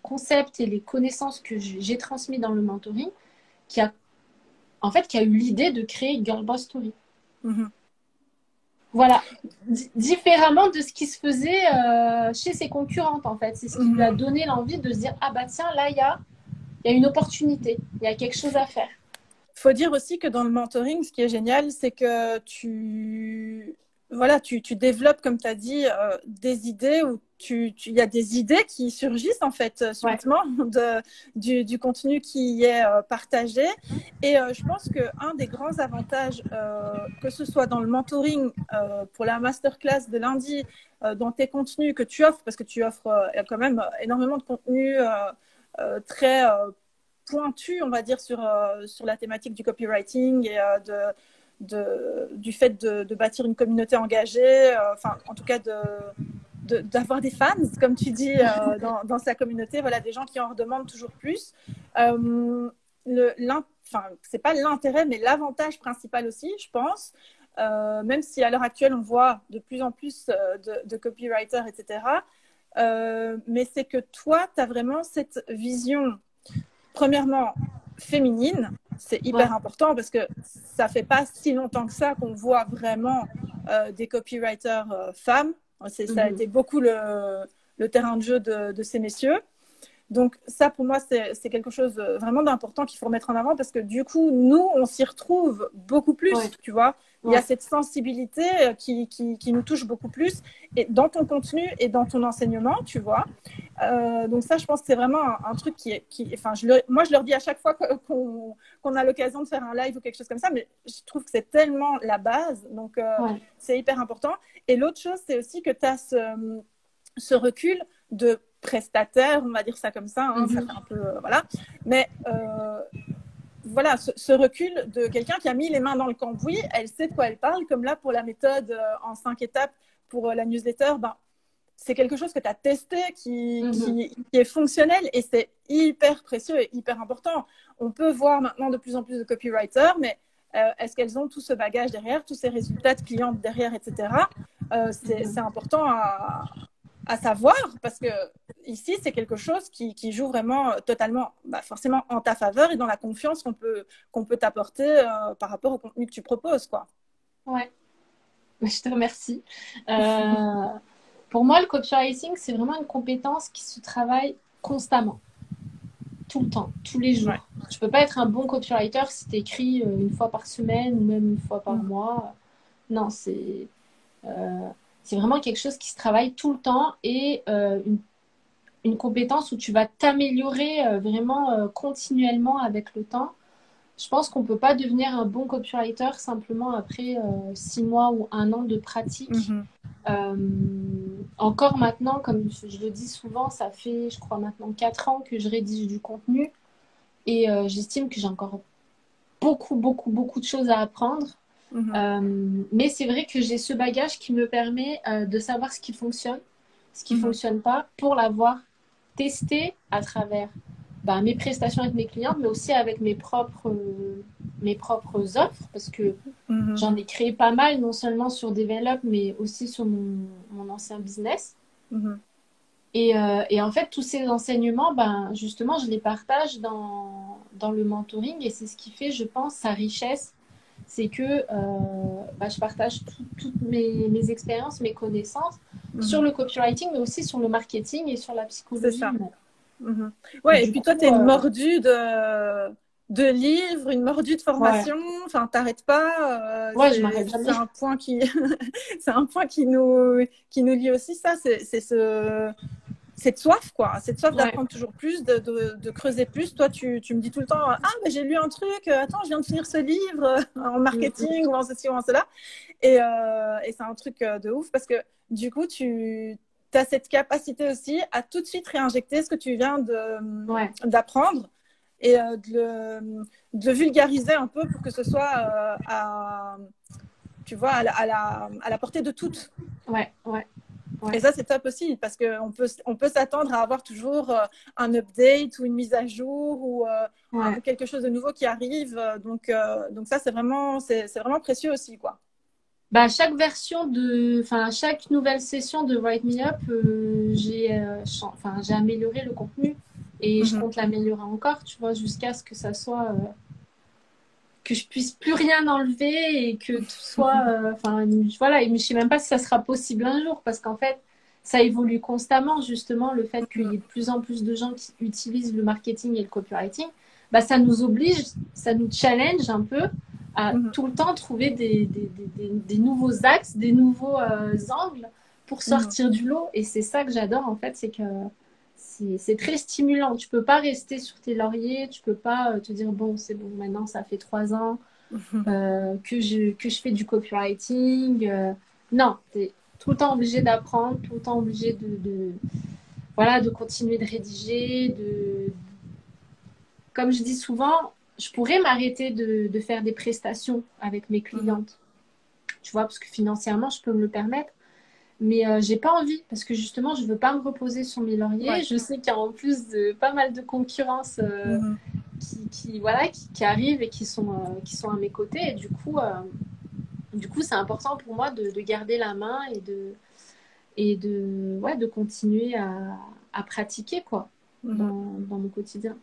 concepts et les connaissances que j'ai transmis dans le mentoring, qui a, en fait, qui a eu l'idée de créer Girl Boss Story. Mhm. Voilà, différemment de ce qui se faisait chez ses concurrentes, en fait. C'est ce qui lui a Mhm. donné l'envie de se dire, ah bah tiens, là, il y a une opportunité, il y a quelque chose à faire. Faut dire aussi que dans le mentoring, ce qui est génial, c'est que voilà, tu développes, comme tu as dit, des idées où il y a des idées qui surgissent en fait Ouais. subitement du contenu qui est partagé. Et je pense qu'un des grands avantages, que ce soit dans le mentoring pour la masterclass de lundi, dans tes contenus que tu offres, parce que tu offres quand même énormément de contenus très pointu, on va dire, sur la thématique du copywriting et du fait de bâtir une communauté engagée, enfin, en tout cas, d'avoir des fans, comme tu dis, dans sa communauté, voilà, des gens qui en redemandent toujours plus. Enfin, c'est pas l'intérêt, mais l'avantage principal aussi, je pense, même si à l'heure actuelle, on voit de plus en plus de copywriters, etc., mais c'est que toi, tu as vraiment cette vision premièrement, féminine, c'est hyper Ouais. important parce que ça fait pas si longtemps que ça qu'on voit vraiment des copywriters femmes. Ça a Mhm. été beaucoup le terrain de jeu de ces messieurs. Donc ça, pour moi, c'est quelque chose vraiment d'important qu'il faut remettre en avant parce que du coup, nous, on s'y retrouve beaucoup Ouais. plus, tu vois. Il y a Ouais. cette sensibilité qui nous touche beaucoup plus et dans ton contenu et dans ton enseignement, tu vois. Donc ça, je pense que c'est vraiment un truc enfin, moi, je leur dis à chaque fois qu'on a l'occasion de faire un live ou quelque chose comme ça, mais je trouve que c'est tellement la base, donc Ouais. c'est hyper important. Et l'autre chose, c'est aussi que tu as ce recul de prestataire, on va dire ça comme ça, hein, ça fait Mhm. un peu, voilà. Mais voilà, ce recul de quelqu'un qui a mis les mains dans le cambouis, elle sait de quoi elle parle, comme là pour la méthode en 5 étapes pour la newsletter, ben, c'est quelque chose que tu as testé, Mhm. qui est fonctionnel et c'est hyper précieux et hyper important. On peut voir maintenant de plus en plus de copywriters, mais est-ce qu'elles ont tout ce bagage derrière, tous ces résultats de clients derrière, etc. C'est Mhm. important à savoir parce que ici, c'est quelque chose qui joue vraiment totalement, bah, forcément en ta faveur et dans la confiance qu'on peut t'apporter par rapport au contenu que tu proposes, quoi. Ouais. Je te remercie. Euh, pour moi, le copywriting, c'est vraiment une compétence qui se travaille constamment, tout le temps, tous les Ouais. jours. Tu peux pas être un bon copywriter si tu écris une fois par semaine ou même une fois par Mhm. mois. Non, euh, c'est vraiment quelque chose qui se travaille tout le temps et une compétence où tu vas t'améliorer vraiment continuellement avec le temps. Je pense qu'on ne peut pas devenir un bon copywriter simplement après 6 mois ou un an de pratique. Mhm. Euh, encore maintenant, comme je le dis souvent, ça fait, je crois, maintenant 4 ans que je rédige du contenu et j'estime que j'ai encore beaucoup, beaucoup, beaucoup de choses à apprendre. Mais c'est vrai que j'ai ce bagage qui me permet de savoir ce qui fonctionne, ce qui fonctionne pas, pour l'avoir testé à travers mes prestations avec mes clientes, mais aussi avec mes propres offres, parce que j'en ai créé pas mal, non seulement sur Develop, mais aussi sur mon ancien business. Et en fait, tous ces enseignements, justement, je les partage dans le mentoring, et c'est ce qui fait, je pense, sa richesse. C'est que je partage toutes mes expériences, mes connaissances sur le copywriting, mais aussi sur le marketing et sur la psychologie. C'est ça. Ouais, et puis toi, tu es une mordue de livres, une mordue de formation. Enfin, t'arrêtes pas. Je m'arrête jamais. C'est un point c'est un point qui nous lie aussi, ça. Cette soif, quoi. Cette soif d'apprendre toujours plus, de creuser plus. Toi, tu me dis tout le temps, j'ai lu un truc, attends, je viens de finir ce livre en marketing ou en ceci ou en cela. Et c'est un truc de ouf parce que du coup, tu as cette capacité aussi à tout de suite réinjecter ce que tu viens d'apprendre et de le vulgariser un peu pour que ce soit tu vois, à la portée de toutes. Ouais. Et ça, c'est top aussi parce qu'on peut s'attendre à avoir toujours un update ou une mise à jour ou quelque chose de nouveau qui arrive. Donc ça, c'est vraiment précieux aussi, quoi. Chaque chaque nouvelle session de Write Me Up, j'ai amélioré le contenu et je compte l'améliorer encore, tu vois, jusqu'à ce que ça soit que je puisse plus rien enlever et que tout soit voilà, et je sais même pas si ça sera possible un jour parce qu'en fait ça évolue constamment, justement, le fait qu'il y ait de plus en plus de gens qui utilisent le marketing et le copywriting, ça nous oblige, ça nous challenge un peu à tout le temps trouver des nouveaux axes, des nouveaux angles pour sortir du lot. Et c'est ça que j'adore, en fait, c'est que c'est très stimulant. Tu peux pas rester sur tes lauriers, tu peux pas te dire, bon, c'est bon, maintenant, ça fait 3 ans que je fais du copywriting. Non, t'es tout le temps obligé d'apprendre, tout le temps obligé de continuer de rédiger. Comme je dis souvent, je pourrais m'arrêter de faire des prestations avec mes clientes, tu vois, parce que financièrement, je peux me le permettre. Mais j'ai pas envie, parce que justement, je veux pas me reposer sur mes lauriers. Je sais qu'il y a en plus pas mal de concurrence qui arrivent et qui sont à mes côtés. Et du coup, c'est important pour moi de garder la main et de continuer à pratiquer, quoi, dans mon quotidien.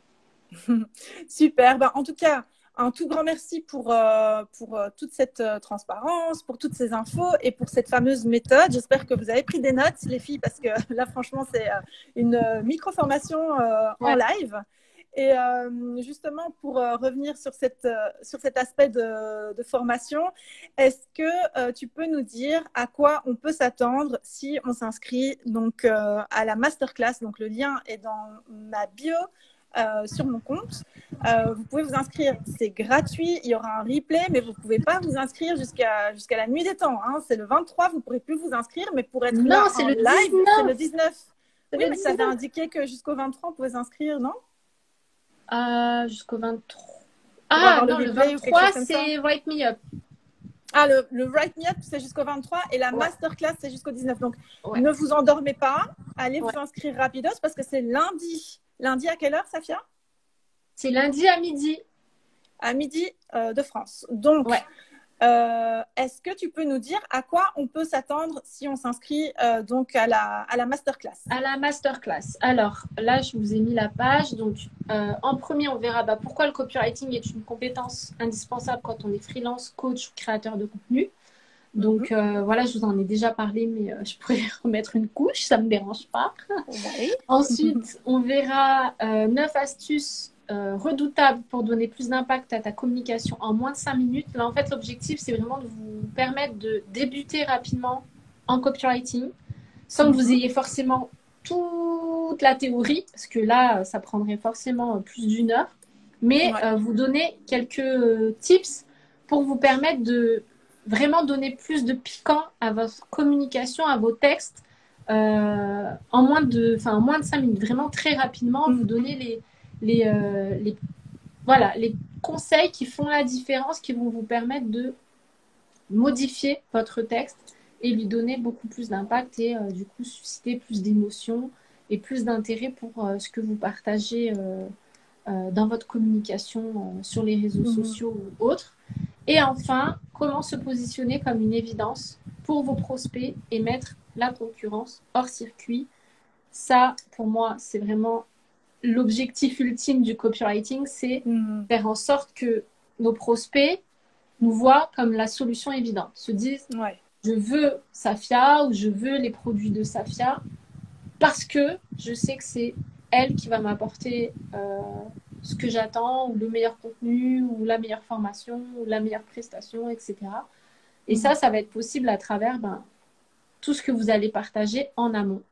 Super. En tout cas, un tout grand merci pour toute cette transparence, pour toutes ces infos et pour cette fameuse méthode. J'espère que vous avez pris des notes, les filles, parce que là, franchement, c'est une micro-formation en live. Et justement, pour revenir sur cet aspect de formation, est-ce que tu peux nous dire à quoi on peut s'attendre si on s'inscrit donc à la masterclass? Donc, le lien est dans ma bio sur mon compte. Vous pouvez vous inscrire, c'est gratuit, il y aura un replay, mais vous ne pouvez pas vous inscrire jusqu'à la nuit des temps. Hein. C'est le 23, vous ne pourrez plus vous inscrire, mais pour être là en live, c'est le 19. Oui, mais ça avait indiqué que jusqu'au 23, on pouvait s'inscrire, non? Jusqu'au 23. Ah non, le 23, c'est Write Me Up. Ah, le Write Me Up, c'est jusqu'au 23 et la masterclass, c'est jusqu'au 19. Donc, ne vous endormez pas. Allez vous inscrire rapidos parce que c'est lundi. Lundi à quelle heure, Safia? C'est lundi à midi. À midi de France. Donc, est-ce que tu peux nous dire à quoi on peut s'attendre si on s'inscrit donc à la masterclass? À la masterclass. Alors, là, je vous ai mis la page. Donc, en premier, on verra pourquoi le copywriting est une compétence indispensable quand on est freelance, coach ou créateur de contenu. Donc, voilà, je vous en ai déjà parlé, mais je pourrais remettre une couche, ça ne me dérange pas. Ensuite, on verra 9 astuces redoutables pour donner plus d'impact à ta communication en moins de 5 minutes. Là, en fait, l'objectif, c'est vraiment de vous permettre de débuter rapidement en copywriting sans que vous ayez forcément toute la théorie, parce que là, ça prendrait forcément plus d'1 heure. Mais vous donner quelques tips pour vous permettre de vraiment donner plus de piquant à votre communication, à vos textes en moins de 5 minutes. Vraiment très rapidement, vous donner les conseils qui font la différence, qui vont vous permettre de modifier votre texte et lui donner beaucoup plus d'impact et du coup susciter plus d'émotions et plus d'intérêt pour ce que vous partagez dans votre communication sur les réseaux sociaux ou autres. Et enfin, comment se positionner comme une évidence pour vos prospects et mettre la concurrence hors circuit. Ça, pour moi, c'est vraiment l'objectif ultime du copywriting, c'est faire en sorte que nos prospects nous voient comme la solution évidente, se disent je veux Safia ou je veux les produits de Safia parce que je sais que c'est elle qui va m'apporter ce que j'attends, ou le meilleur contenu, ou la meilleure formation, ou la meilleure prestation, etc. Et ça va être possible à travers tout ce que vous allez partager en amont.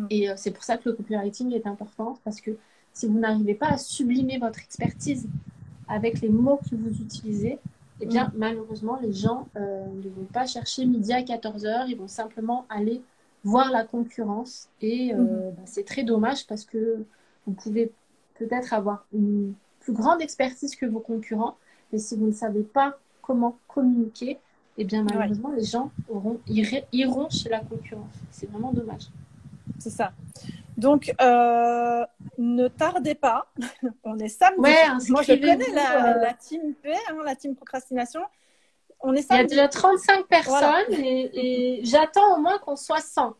Et c'est pour ça que le copywriting est important, parce que si vous n'arrivez pas à sublimer votre expertise avec les mots que vous utilisez, eh bien, malheureusement, les gens ne vont pas chercher midi à 14h, ils vont simplement aller voir la concurrence. Et c'est très dommage parce que vous pouvez peut-être avoir une plus grande expertise que vos concurrents, mais si vous ne savez pas comment communiquer, eh bien, malheureusement, les gens iront chez la concurrence. C'est vraiment dommage. C'est ça. Donc, ne tardez pas. On est samedi. Moi, je connais la team P, la team procrastination. On est samedi. Il y a déjà 35 personnes et j'attends au moins qu'on soit 100.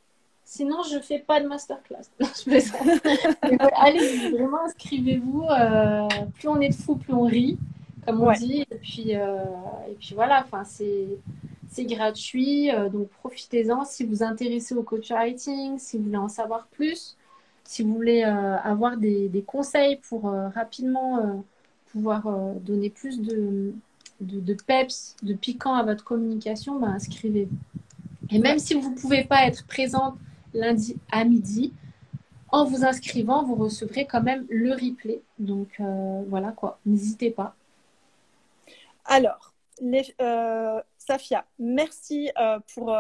Sinon, je ne fais pas de masterclass. Non, je plaisante. Allez, vraiment, inscrivez-vous. Plus on est de fous, plus on rit, comme on dit. Et puis voilà, c'est gratuit. Donc, profitez-en. Si vous vous intéressez au copywriting, si vous voulez en savoir plus, si vous voulez avoir des conseils pour rapidement pouvoir donner plus de peps, de piquant à votre communication, inscrivez-vous. Et même si vous ne pouvez pas être présente lundi à midi, en vous inscrivant, vous recevrez quand même le replay. Donc, voilà quoi, n'hésitez pas. Alors, Safia, merci pour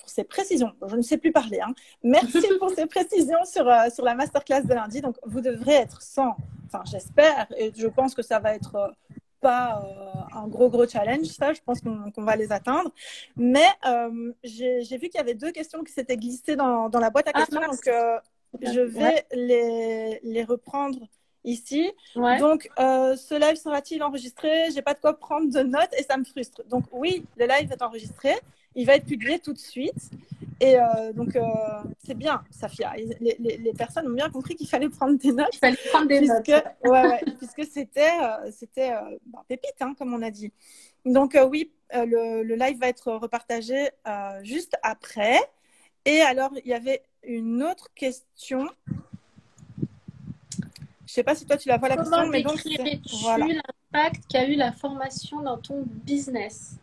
ces précisions. Je ne sais plus parler. Merci pour ces précisions sur la masterclass de lundi. Donc, vous devrez être 100. Enfin, j'espère. Et je pense que ça va être pas un gros challenge. Ça, je pense qu'on va les atteindre. Mais j'ai vu qu'il y avait 2 questions qui s'étaient glissées dans la boîte à questions. Donc, je vais les reprendre ici. Donc, ce live sera-t-il enregistré? J'ai pas de quoi prendre de notes et ça me frustre. Donc, oui, le live est enregistré. Il va être publié tout de suite. Et donc, c'est bien, Safia. Les personnes ont bien compris qu'il fallait prendre des notes. Il fallait prendre des notes. Puisque c'était pépite, comme on a dit. Donc, oui, le live va être repartagé juste après. Et alors, il y avait une autre question. Je ne sais pas si toi tu la vois la question, mais donc décrirais-tu l'impact qu'a eu la formation dans ton business?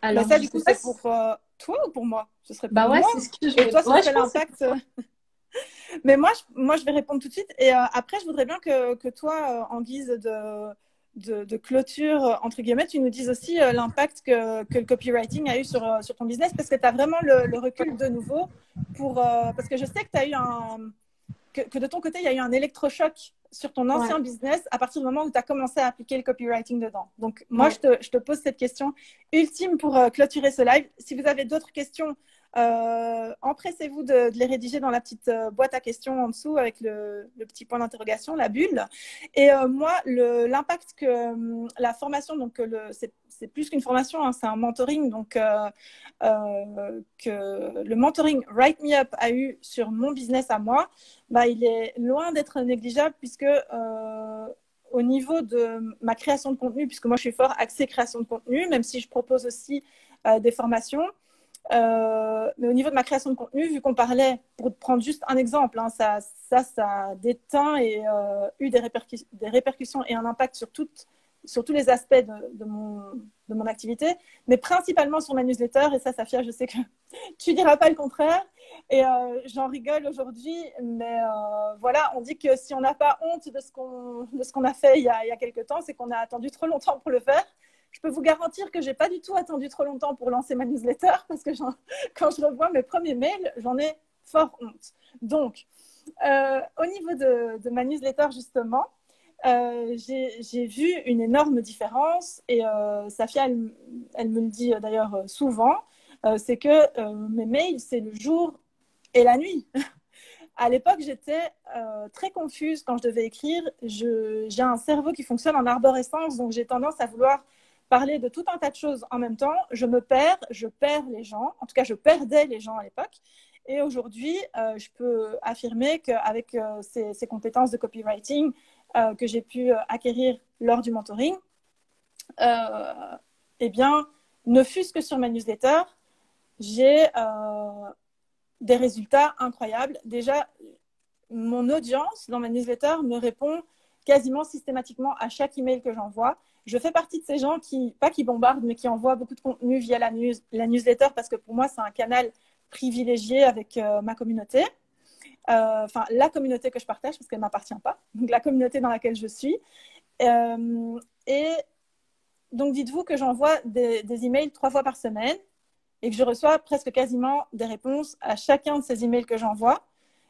Alors, ça, du coup, c'est pour toi ou pour moi? Ce serait pour moi. C'est ce que je Et toi, ce serait l'impact. Mais moi, je vais répondre tout de suite. Et après, je voudrais bien que toi, en guise de clôture, entre guillemets, tu nous dises aussi l'impact que le copywriting a eu sur ton business, parce que tu as vraiment le recul de nouveau parce que je sais que tu as eu que de ton côté, il y a eu un électrochoc sur ton ancien business à partir du moment où tu as commencé à appliquer le copywriting dedans. Donc, moi, je te pose cette question ultime pour clôturer ce live. Si vous avez d'autres questions, empressez-vous de les rédiger dans la petite boîte à questions en dessous avec le petit point d'interrogation, la bulle. Et moi, l'impact que la formation, donc c'est plus qu'une formation, c'est un mentoring, donc que le mentoring Write Me Up a eu sur mon business à moi, il est loin d'être négligeable puisque au niveau de ma création de contenu, puisque moi je suis fort axée création de contenu, même si je propose aussi des formations, mais au niveau de ma création de contenu, vu qu'on parlait, pour prendre juste un exemple, ça a déteint et eu des répercussions et un impact sur tous les aspects de mon activité, mais principalement sur ma newsletter. Et ça, Safia, je sais que tu diras pas le contraire. Et j'en rigole aujourd'hui, mais voilà, on dit que si on n'a pas honte de ce qu'on a fait il y a quelques temps, c'est qu'on a attendu trop longtemps pour le faire. Je peux vous garantir que j'ai pas du tout attendu trop longtemps pour lancer ma newsletter, parce que quand je revois mes premiers mails, j'en ai fort honte. Donc, au niveau de ma newsletter, justement, j'ai vu une énorme différence et Safia, elle me le dit d'ailleurs souvent, c'est que mes mails, c'est le jour et la nuit. À l'époque, j'étais très confuse quand je devais écrire. J'ai un cerveau qui fonctionne en arborescence, donc j'ai tendance à vouloir parler de tout un tas de choses en même temps. Je perds les gens. En tout cas, je perdais les gens à l'époque. Et aujourd'hui, je peux affirmer qu'avec ces compétences de copywriting que j'ai pu acquérir lors du mentoring, eh bien, ne fût-ce que sur ma newsletter, j'ai des résultats incroyables. Déjà, mon audience dans ma newsletter me répond quasiment systématiquement à chaque email que j'envoie. Je fais partie de ces gens qui, pas qui bombardent, mais qui envoient beaucoup de contenu via la newsletter parce que pour moi, c'est un canal privilégié avec ma communauté. Enfin, la communauté que je partage parce qu'elle ne m'appartient pas. Donc, la communauté dans laquelle je suis. Et donc, dites-vous que j'envoie des emails 3 fois par semaine et que je reçois presque quasiment des réponses à chacun de ces emails que j'envoie.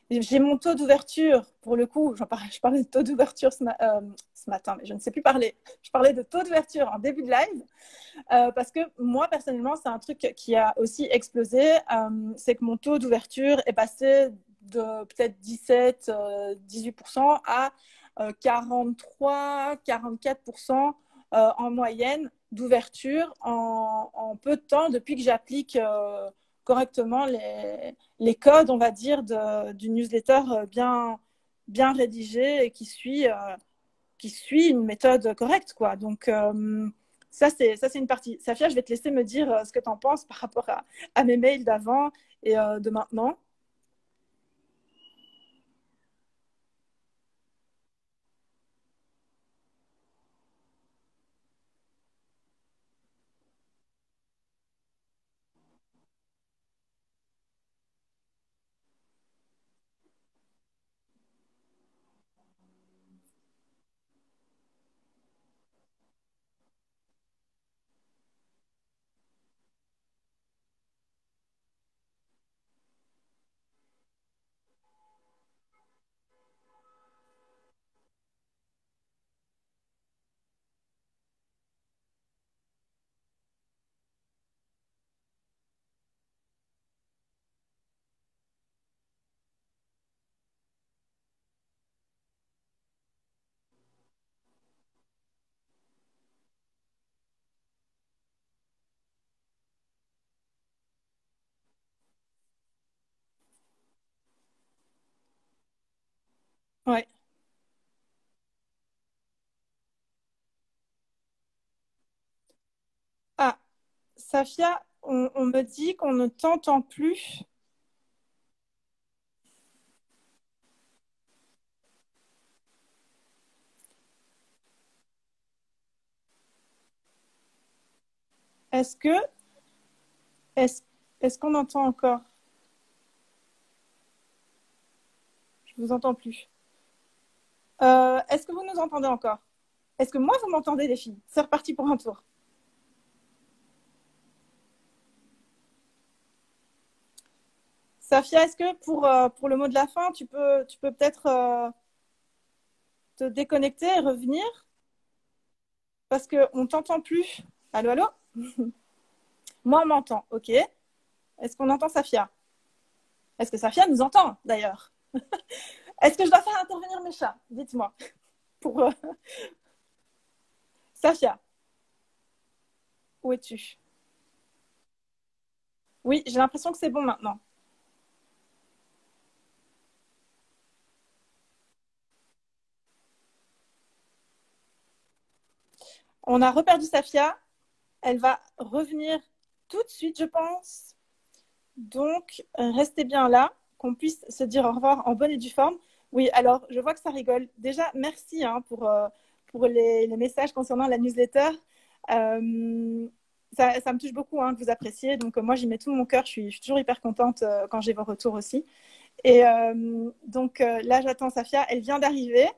J'ai mon taux d'ouverture, pour le coup, je parlais de taux d'ouverture ce matin, mais je ne sais plus parler. Je parlais de taux d'ouverture en début de live, parce que moi, personnellement, c'est un truc qui a aussi explosé. C'est que mon taux d'ouverture est passé de peut-être 17-18% à 43-44% en moyenne d'ouverture en peu de temps depuis que j'applique correctement les codes, on va dire, d'une newsletter bien rédigée et qui suit une méthode correcte, quoi. Donc, ça, c'est une partie. Safia, je vais te laisser me dire ce que tu en penses par rapport à mes mails d'avant et de maintenant. Ouais. Ah, Safia, on me dit qu'on ne t'entend plus. Est-ce que, est-ce, est-ce qu'on entend encore? Je vous entends plus. Est-ce que vous nous entendez encore? Est-ce que moi, vous m'entendez, les filles? C'est reparti pour un tour. Safia, est-ce que pour le mot de la fin, tu peux peut-être te déconnecter et revenir? Parce qu'on ne t'entend plus. Allô, allô? Moi, on m'entend. OK. Est-ce qu'on entend Safia? Est-ce que Safia nous entend, d'ailleurs? Est-ce que je dois faire intervenir mes chats? Dites-moi. Pour Safia, où es-tu? Oui, j'ai l'impression que c'est bon maintenant. On a reperdu Safia. Elle va revenir tout de suite, je pense. Donc, restez bien là, qu'on puisse se dire au revoir en bonne et due forme. Oui, alors, je vois que ça rigole. Déjà, merci hein, pour les messages concernant la newsletter. Ça me touche beaucoup hein, que vous appréciez. Donc, moi, j'y mets tout mon cœur. Je suis toujours hyper contente quand j'ai vos retours aussi. Et donc, là, j'attends Safia. Elle vient d'arriver.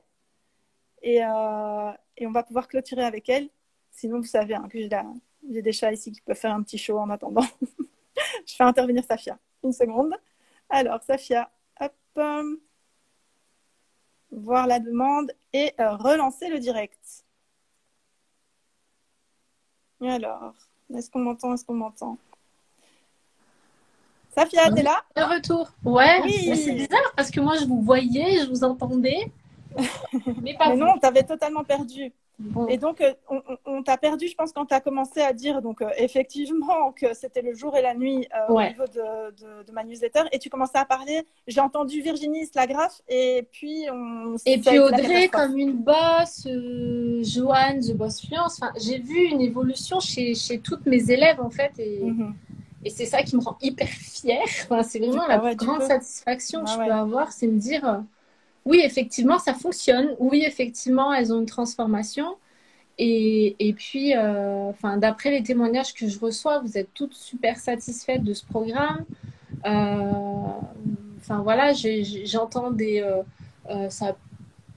Et on va pouvoir clôturer avec elle. Sinon, vous savez hein, que j'ai des chats ici qui peuvent faire un petit show en attendant. Je fais intervenir Safia. Une seconde. Alors, Safia, hop. voir la demande et relancer le direct. Et alors, est-ce qu'on m'entend? Est-ce qu'on m'entend? Safia, t'es là? De retour. Ouais, mais c'est Oui. bizarre parce que moi je vous voyais, je vous entendais, mais pas Mais vous. non, on t'avait totalement perdu. Bon. Et donc, on t'a perdu, je pense, quand tu as commencé à dire donc, effectivement que c'était le jour et la nuit au Ouais. niveau de ma newsletter. Et tu commençais à parler, j'ai entendu Virginie Slagraf, et puis Et ça a puis été la Audrey catastrophe. comme une boss, Joanne, The Boss Fluence. Enfin, j'ai vu une évolution chez toutes mes élèves en fait, et c'est ça qui me rend hyper fière. Enfin, c'est vraiment la Ah plus ouais, tu grande peux. satisfaction que Ah je peux ouais. avoir, c'est me dire oui, effectivement, ça fonctionne. Oui, effectivement, elles ont une transformation. Et puis, enfin, d'après les témoignages que je reçois, vous êtes toutes super satisfaites de ce programme. Enfin, voilà, j'entends ça a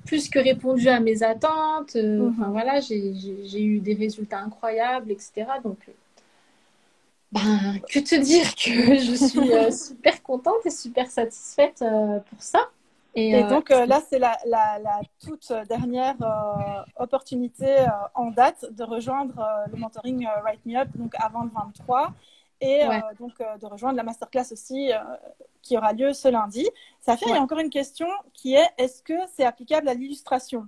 plus que répondu à mes attentes. Enfin, voilà, j'ai eu des résultats incroyables, etc. Donc, ben, que te dire que je suis super contente et super satisfaite pour ça. Et donc là, c'est la toute dernière opportunité en date de rejoindre le mentoring Write Me Up, donc avant le 23, et ouais. donc de rejoindre la masterclass aussi qui aura lieu ce lundi. Ça fait, il y a encore une question qui est, est-ce que c'est applicable à l'illustration?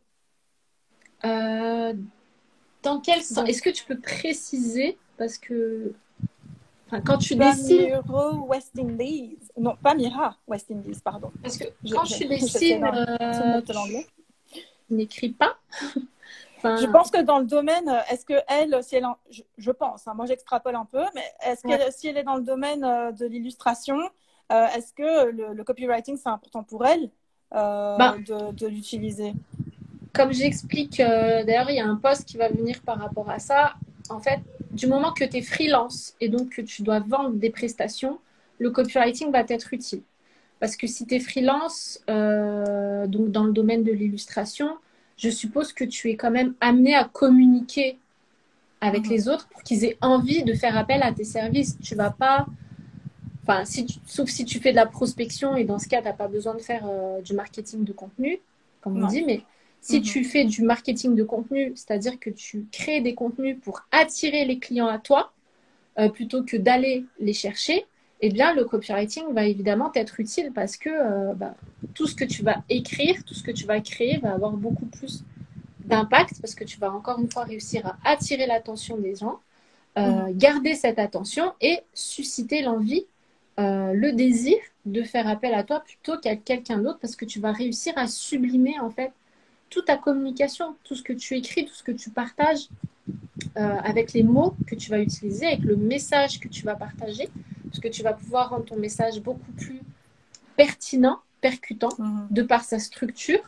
Dans quel sens? Donc, Est-ce que tu peux préciser? Parce que enfin, quand tu pas dessines. Miro West Indies. Non, pas Mira West Indies, pardon. Parce que quand tu J'essaie dessines, de mettre l'anglais. tu n'écris pas. Enfin, Je pense que dans le domaine, est-ce que elle, si elle, je pense, hein, moi j'extrapole un peu, mais est-ce que si elle est dans le domaine de l'illustration, est-ce que le copywriting c'est important pour elle de l'utiliser? comme j'explique, d'ailleurs, il y a un post qui va venir par rapport à ça. En fait, du moment que tu es freelance et donc que tu dois vendre des prestations, le copywriting va t'être utile. Parce que si tu es freelance, donc dans le domaine de l'illustration, je suppose que tu es quand même amené à communiquer avec les autres pour qu'ils aient envie de faire appel à tes services. Tu vas pas. Enfin, sauf si tu fais de la prospection et dans ce cas, tu n'as pas besoin de faire du marketing de contenu, comme on dit, mais si tu fais du marketing de contenu, c'est-à-dire que tu crées des contenus pour attirer les clients à toi, plutôt que d'aller les chercher, eh bien, le copywriting va évidemment t'être utile parce que tout ce que tu vas écrire, tout ce que tu vas créer va avoir beaucoup plus d'impact parce que tu vas encore une fois réussir à attirer l'attention des gens, garder cette attention et susciter l'envie, le désir de faire appel à toi plutôt qu'à quelqu'un d'autre parce que tu vas réussir à sublimer en fait toute ta communication, tout ce que tu écris, tout ce que tu partages avec les mots que tu vas utiliser, avec le message que tu vas partager, parce que tu vas pouvoir rendre ton message beaucoup plus pertinent, percutant, de par sa structure,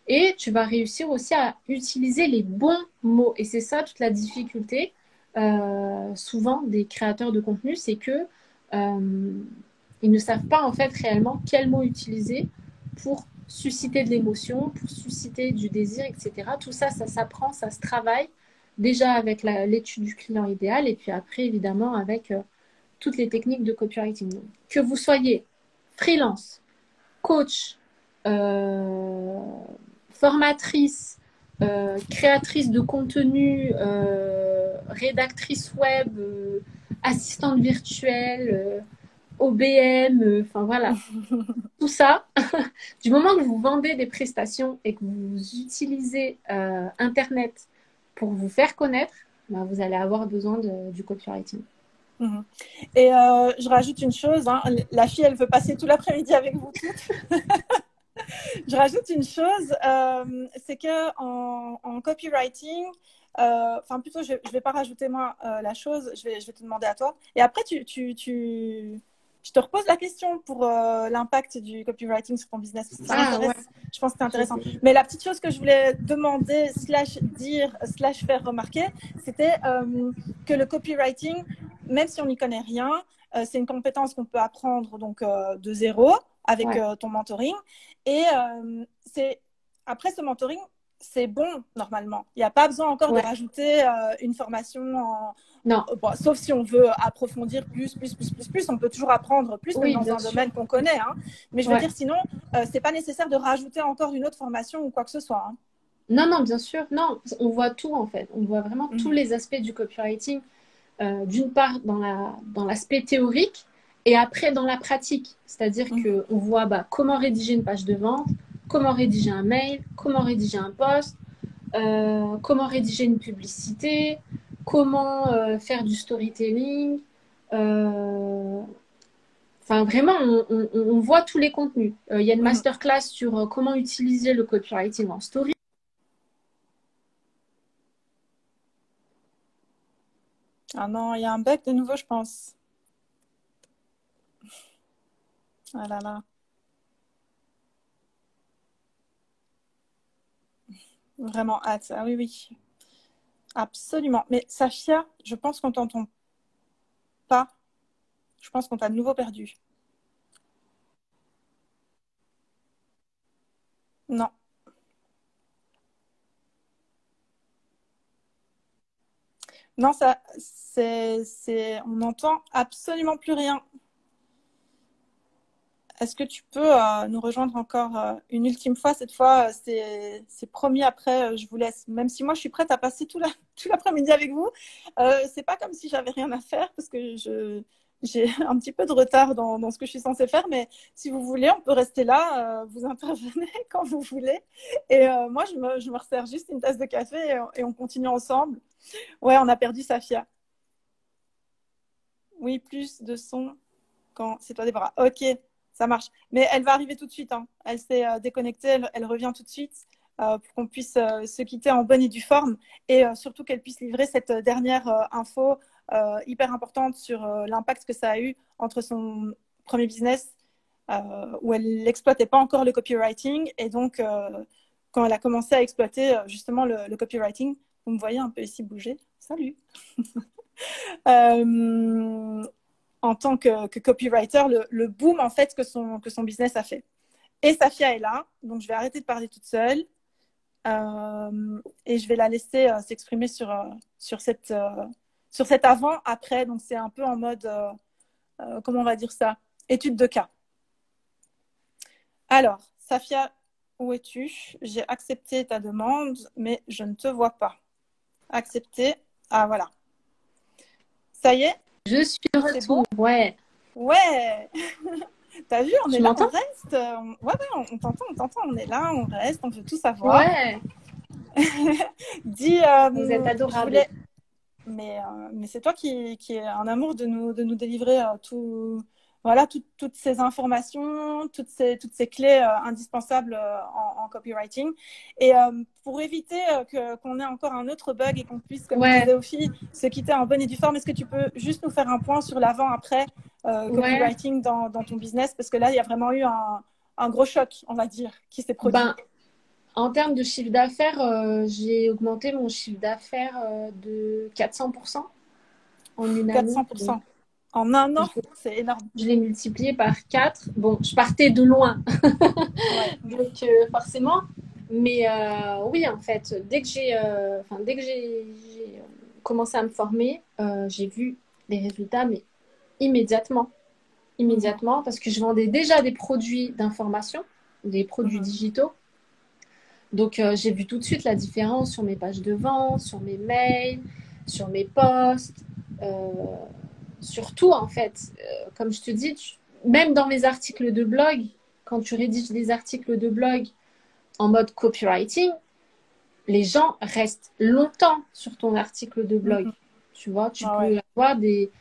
et tu vas réussir aussi à utiliser les bons mots. Et c'est ça toute la difficulté souvent des créateurs de contenu, c'est que ils ne savent pas en fait réellement quels mots utiliser pour susciter de l'émotion, pour susciter du désir, etc. Tout ça, ça s'apprend, ça se travaille déjà avec l'étude du client idéal et puis après évidemment avec toutes les techniques de copywriting. Donc, que vous soyez freelance, coach, formatrice, créatrice de contenu, rédactrice web, assistante virtuelle, OBM, enfin voilà, tout ça, du moment que vous vendez des prestations et que vous utilisez Internet pour vous faire connaître, ben, vous allez avoir besoin du copywriting. Et je rajoute une chose, hein, la fille, elle veut passer tout l'après-midi avec vous toutes. Je rajoute une chose, c'est que en copywriting, enfin plutôt, je vais pas rajouter moi la chose, je vais te demander à toi. Et après, je te repose la question pour l'impact du copywriting sur ton business. Ça m'intéresse. Ouais. Je pense que c'est intéressant. Mais la petite chose que je voulais demander, dire, faire remarquer, c'était que le copywriting, même si on n'y connaît rien, c'est une compétence qu'on peut apprendre donc de zéro avec ton mentoring. Et après ce mentoring, c'est bon normalement. Il n'y a pas besoin encore de Ouais. rajouter une formation Non. bon, sauf si on veut approfondir plus. On peut toujours apprendre plus, même Oui, dans bien un sûr. domaine qu'on connaît. Hein. Mais je veux Ouais. dire, sinon, c'est pas nécessaire de rajouter encore une autre formation ou quoi que ce soit. Hein. Non, non, bien sûr. Non, on voit tout en fait. On voit vraiment tous Mhm. les aspects du copywriting. D'une part dans l'aspect théorique et après dans la pratique. C'est-à-dire Mhm. qu'on voit comment rédiger une page de vente, comment rédiger un mail, comment rédiger un post, comment rédiger une publicité, comment faire du storytelling. Euh, Enfin, vraiment, on voit tous les contenus. Il y a une Mhm. masterclass sur comment utiliser le copywriting en story. Ah non, il y a un bug de nouveau, je pense. Ah là là. Vraiment hâte. Ah oui, oui. Absolument. Mais Safia, je pense qu'on t'entend pas. Je pense qu'on t'a de nouveau perdu. Non. Non, ça, on n'entend absolument plus rien. Est-ce que tu peux nous rejoindre encore une ultime fois? Cette fois, c'est promis. Après, je vous laisse. Même si moi, je suis prête à passer tout l'après-midi avec vous. C'est pas comme si j'avais rien à faire parce que j'ai un petit peu de retard dans ce que je suis censée faire. Mais si vous voulez, on peut rester là. Vous intervenez quand vous voulez. Et moi, je me resserre juste une tasse de café et on continue ensemble. Ouais, on a perdu Safia. Oui, plus de son quand c'est toi des bras. Ok, ça marche. Mais elle va arriver tout de suite. Hein. Elle s'est déconnectée, elle revient tout de suite pour qu'on puisse se quitter en bonne et due forme et surtout qu'elle puisse livrer cette dernière info hyper importante sur l'impact que ça a eu entre son premier business où elle n'exploitait pas encore le copywriting et donc quand elle a commencé à exploiter justement le copywriting, vous me voyez un peu ici bouger. Salut. Euh, en tant que copywriter, le boom en fait que son business a fait. Et Safia est là, donc je vais arrêter de parler toute seule et je vais la laisser s'exprimer sur cet avant-après. Donc c'est un peu en mode, comment on va dire ça, étude de cas. Alors, Safia, où es-tu? J'ai accepté ta demande, mais je ne te vois pas. Accepter. Ah voilà. Ça y est, Je suis de c'est bon? retour. Ouais. Ouais. T'as vu, on est Tu là, on m'entends? reste. Ouais, on t'entend, on est là, on reste, on veut tout savoir. Ouais. Dis, Vous êtes je adorable. voulais. Mais c'est toi qui est un amour de nous délivrer voilà, toutes ces informations, toutes ces clés indispensables en copywriting. Et pour éviter qu'on ait encore un autre bug et qu'on puisse, comme je Ouais. disais aux filles, se quitter en bonne et due forme, est-ce que tu peux juste nous faire un point sur l'avant-après Ouais. copywriting dans ton business? Parce que là, il y a vraiment eu un gros choc, on va dire, qui s'est produit. Ben, en termes de chiffre d'affaires, j'ai augmenté mon chiffre d'affaires de 400% en une année. Donc, 400%. En un je, an, c'est énorme. je l'ai multiplié par 4. Bon, je partais de loin, Ouais. donc forcément. Mais oui, en fait, dès que j'ai commencé à me former, j'ai vu les résultats, mais immédiatement. Mhm, Immédiatement, parce que je vendais déjà des produits d'information, des produits mhm. digitaux. Donc, j'ai vu tout de suite la différence sur mes pages de vente, sur mes mails, sur mes posts, euh, sur tout en fait. Comme je te dis, même dans mes articles de blog, quand tu rédiges des articles de blog en mode copywriting, les gens restent longtemps sur ton article de blog. Mhm. Tu vois, tu Ah ouais. peux avoir des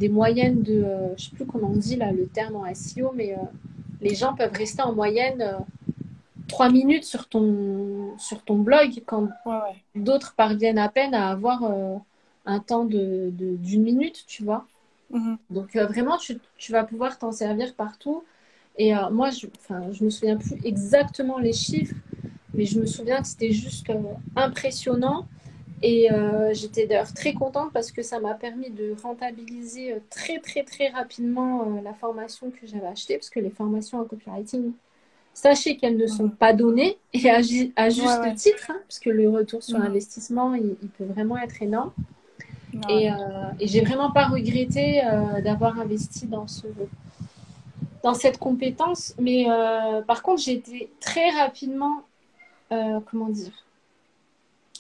moyennes de, je ne sais plus comment on dit là le terme en SEO, mais les gens peuvent rester en moyenne 3 minutes sur ton blog quand Ouais, ouais. d'autres parviennent à peine à avoir un temps d'une minute, tu vois. Mhm. Donc vraiment, tu vas pouvoir t'en servir partout. Et moi, je me souviens plus exactement les chiffres, mais je me souviens que c'était juste impressionnant. Et j'étais d'ailleurs très contente parce que ça m'a permis de rentabiliser très très très rapidement la formation que j'avais achetée, parce que les formations en copywriting, sachez qu'elles ne sont pas données et à juste titre, hein, parce que le retour sur investissement, il peut vraiment être énorme. Et j'ai vraiment pas regretté d'avoir investi dans cette compétence. Mais par contre, j'ai été très rapidement, comment dire,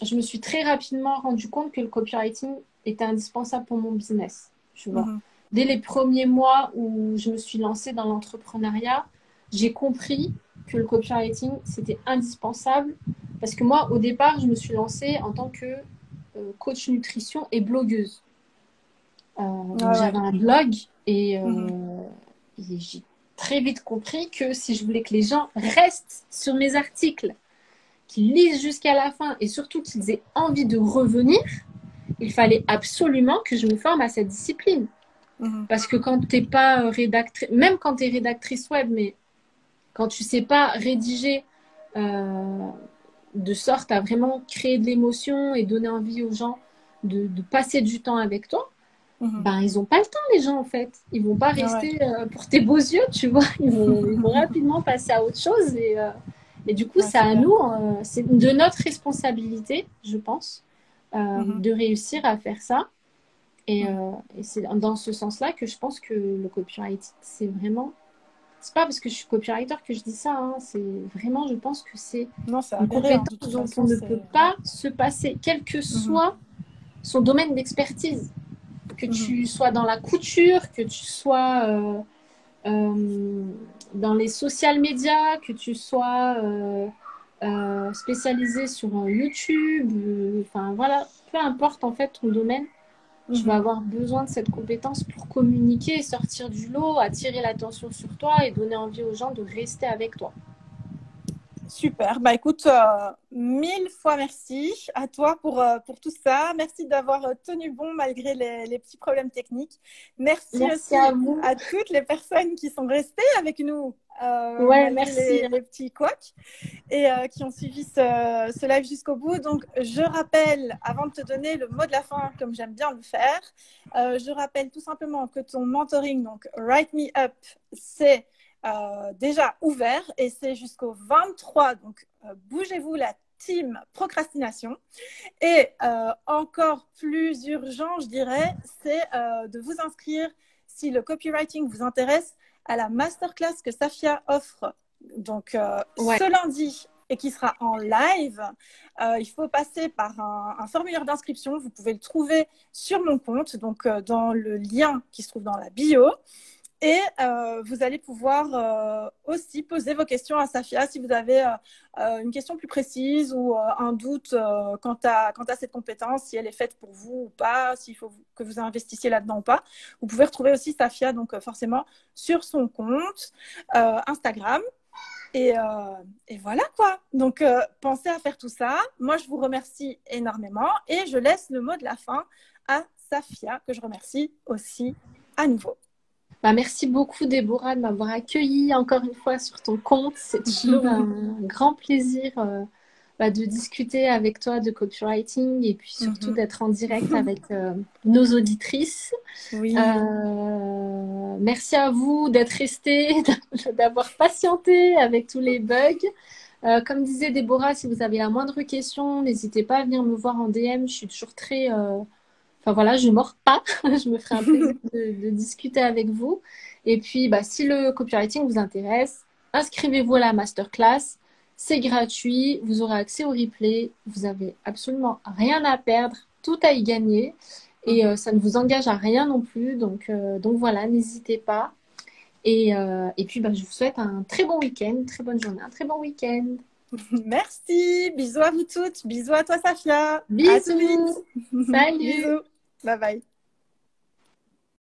je me suis très rapidement rendu compte que le copywriting était indispensable pour mon business. Tu vois. Dès les premiers mois où je me suis lancée dans l'entrepreneuriat, j'ai compris que le copywriting, c'était indispensable. Parce que moi, au départ, je me suis lancée en tant que coach nutrition et blogueuse. J'avais un blog et j'ai très vite compris que si je voulais que les gens restent sur mes articles, qu'ils lisent jusqu'à la fin et surtout qu'ils aient envie de revenir, il fallait absolument que je me forme à cette discipline. Parce que quand tu n'es pas rédactrice, même quand tu es rédactrice web, mais quand tu ne sais pas rédiger de sorte à vraiment créer de l'émotion et donner envie aux gens de passer du temps avec toi, ben, ils n'ont pas le temps, les gens, en fait. Ils ne vont pas rester pour tes beaux yeux, tu vois. Ils vont rapidement passer à autre chose. Et du coup, c'est à nous, c'est de notre responsabilité, je pense, de réussir à faire ça. Et c'est dans ce sens-là que je pense que le copywriting, c'est vraiment... C'est pas parce que je suis copywriter que je dis ça, hein. C'est vraiment, je pense que c'est une compétence dont on ne peut pas se passer, quel que soit son domaine d'expertise. Que tu sois dans la couture, que tu sois dans les social médias, que tu sois spécialisé sur YouTube, enfin voilà, peu importe en fait ton domaine, tu vas avoir besoin de cette compétence pour communiquer, sortir du lot, attirer l'attention sur toi et donner envie aux gens de rester avec toi. Super. Bah écoute, 1000 fois merci à toi pour tout ça. Merci d'avoir tenu bon malgré les petits problèmes techniques. Merci aussi à toutes les personnes qui sont restées avec nous. Merci. Les petits couacs et qui ont suivi ce live jusqu'au bout. Donc, je rappelle, avant de te donner le mot de la fin, comme j'aime bien le faire, je rappelle tout simplement que ton mentoring, donc Write Me Up, c'est déjà ouvert et c'est jusqu'au 23. Donc, bougez-vous la team procrastination. Et encore plus urgent, je dirais, c'est de vous inscrire si le copywriting vous intéresse à la masterclass que Safia offre donc ce lundi et qui sera en live. Il faut passer par un formulaire d'inscription. Vous pouvez le trouver sur mon compte, donc dans le lien qui se trouve dans la bio. Et vous allez pouvoir aussi poser vos questions à Safia si vous avez une question plus précise ou un doute quant à cette compétence, si elle est faite pour vous ou pas, s'il faut que vous investissiez là-dedans ou pas. Vous pouvez retrouver aussi Safia donc forcément sur son compte Instagram. Et voilà quoi. Donc pensez à faire tout ça. Moi, je vous remercie énormément et je laisse le mot de la fin à Safia, que je remercie aussi à nouveau. Bah, merci beaucoup, Déborah, de m'avoir accueillie encore une fois sur ton compte. C'est toujours un grand plaisir de discuter avec toi de copywriting et puis surtout d'être en direct avec nos auditrices. Oui. Merci à vous d'être restés, d'avoir patienté avec tous les bugs. Comme disait Déborah, si vous avez la moindre question, n'hésitez pas à venir me voir en DM. Je suis toujours très... Enfin voilà, je ne mords pas. Je me ferai un plaisir de discuter avec vous. Et puis, si le copywriting vous intéresse, inscrivez-vous à la masterclass. C'est gratuit. Vous aurez accès au replay. Vous n'avez absolument rien à perdre. Tout à y gagner. Et ça ne vous engage à rien non plus. Donc voilà, n'hésitez pas. Et puis, je vous souhaite un très bon week-end, une très bonne journée, un très bon week-end. Merci. Bisous à vous toutes. Bisous à toi, Safia. Bisous. À tout vite. Salut. Bisous. Bye bye.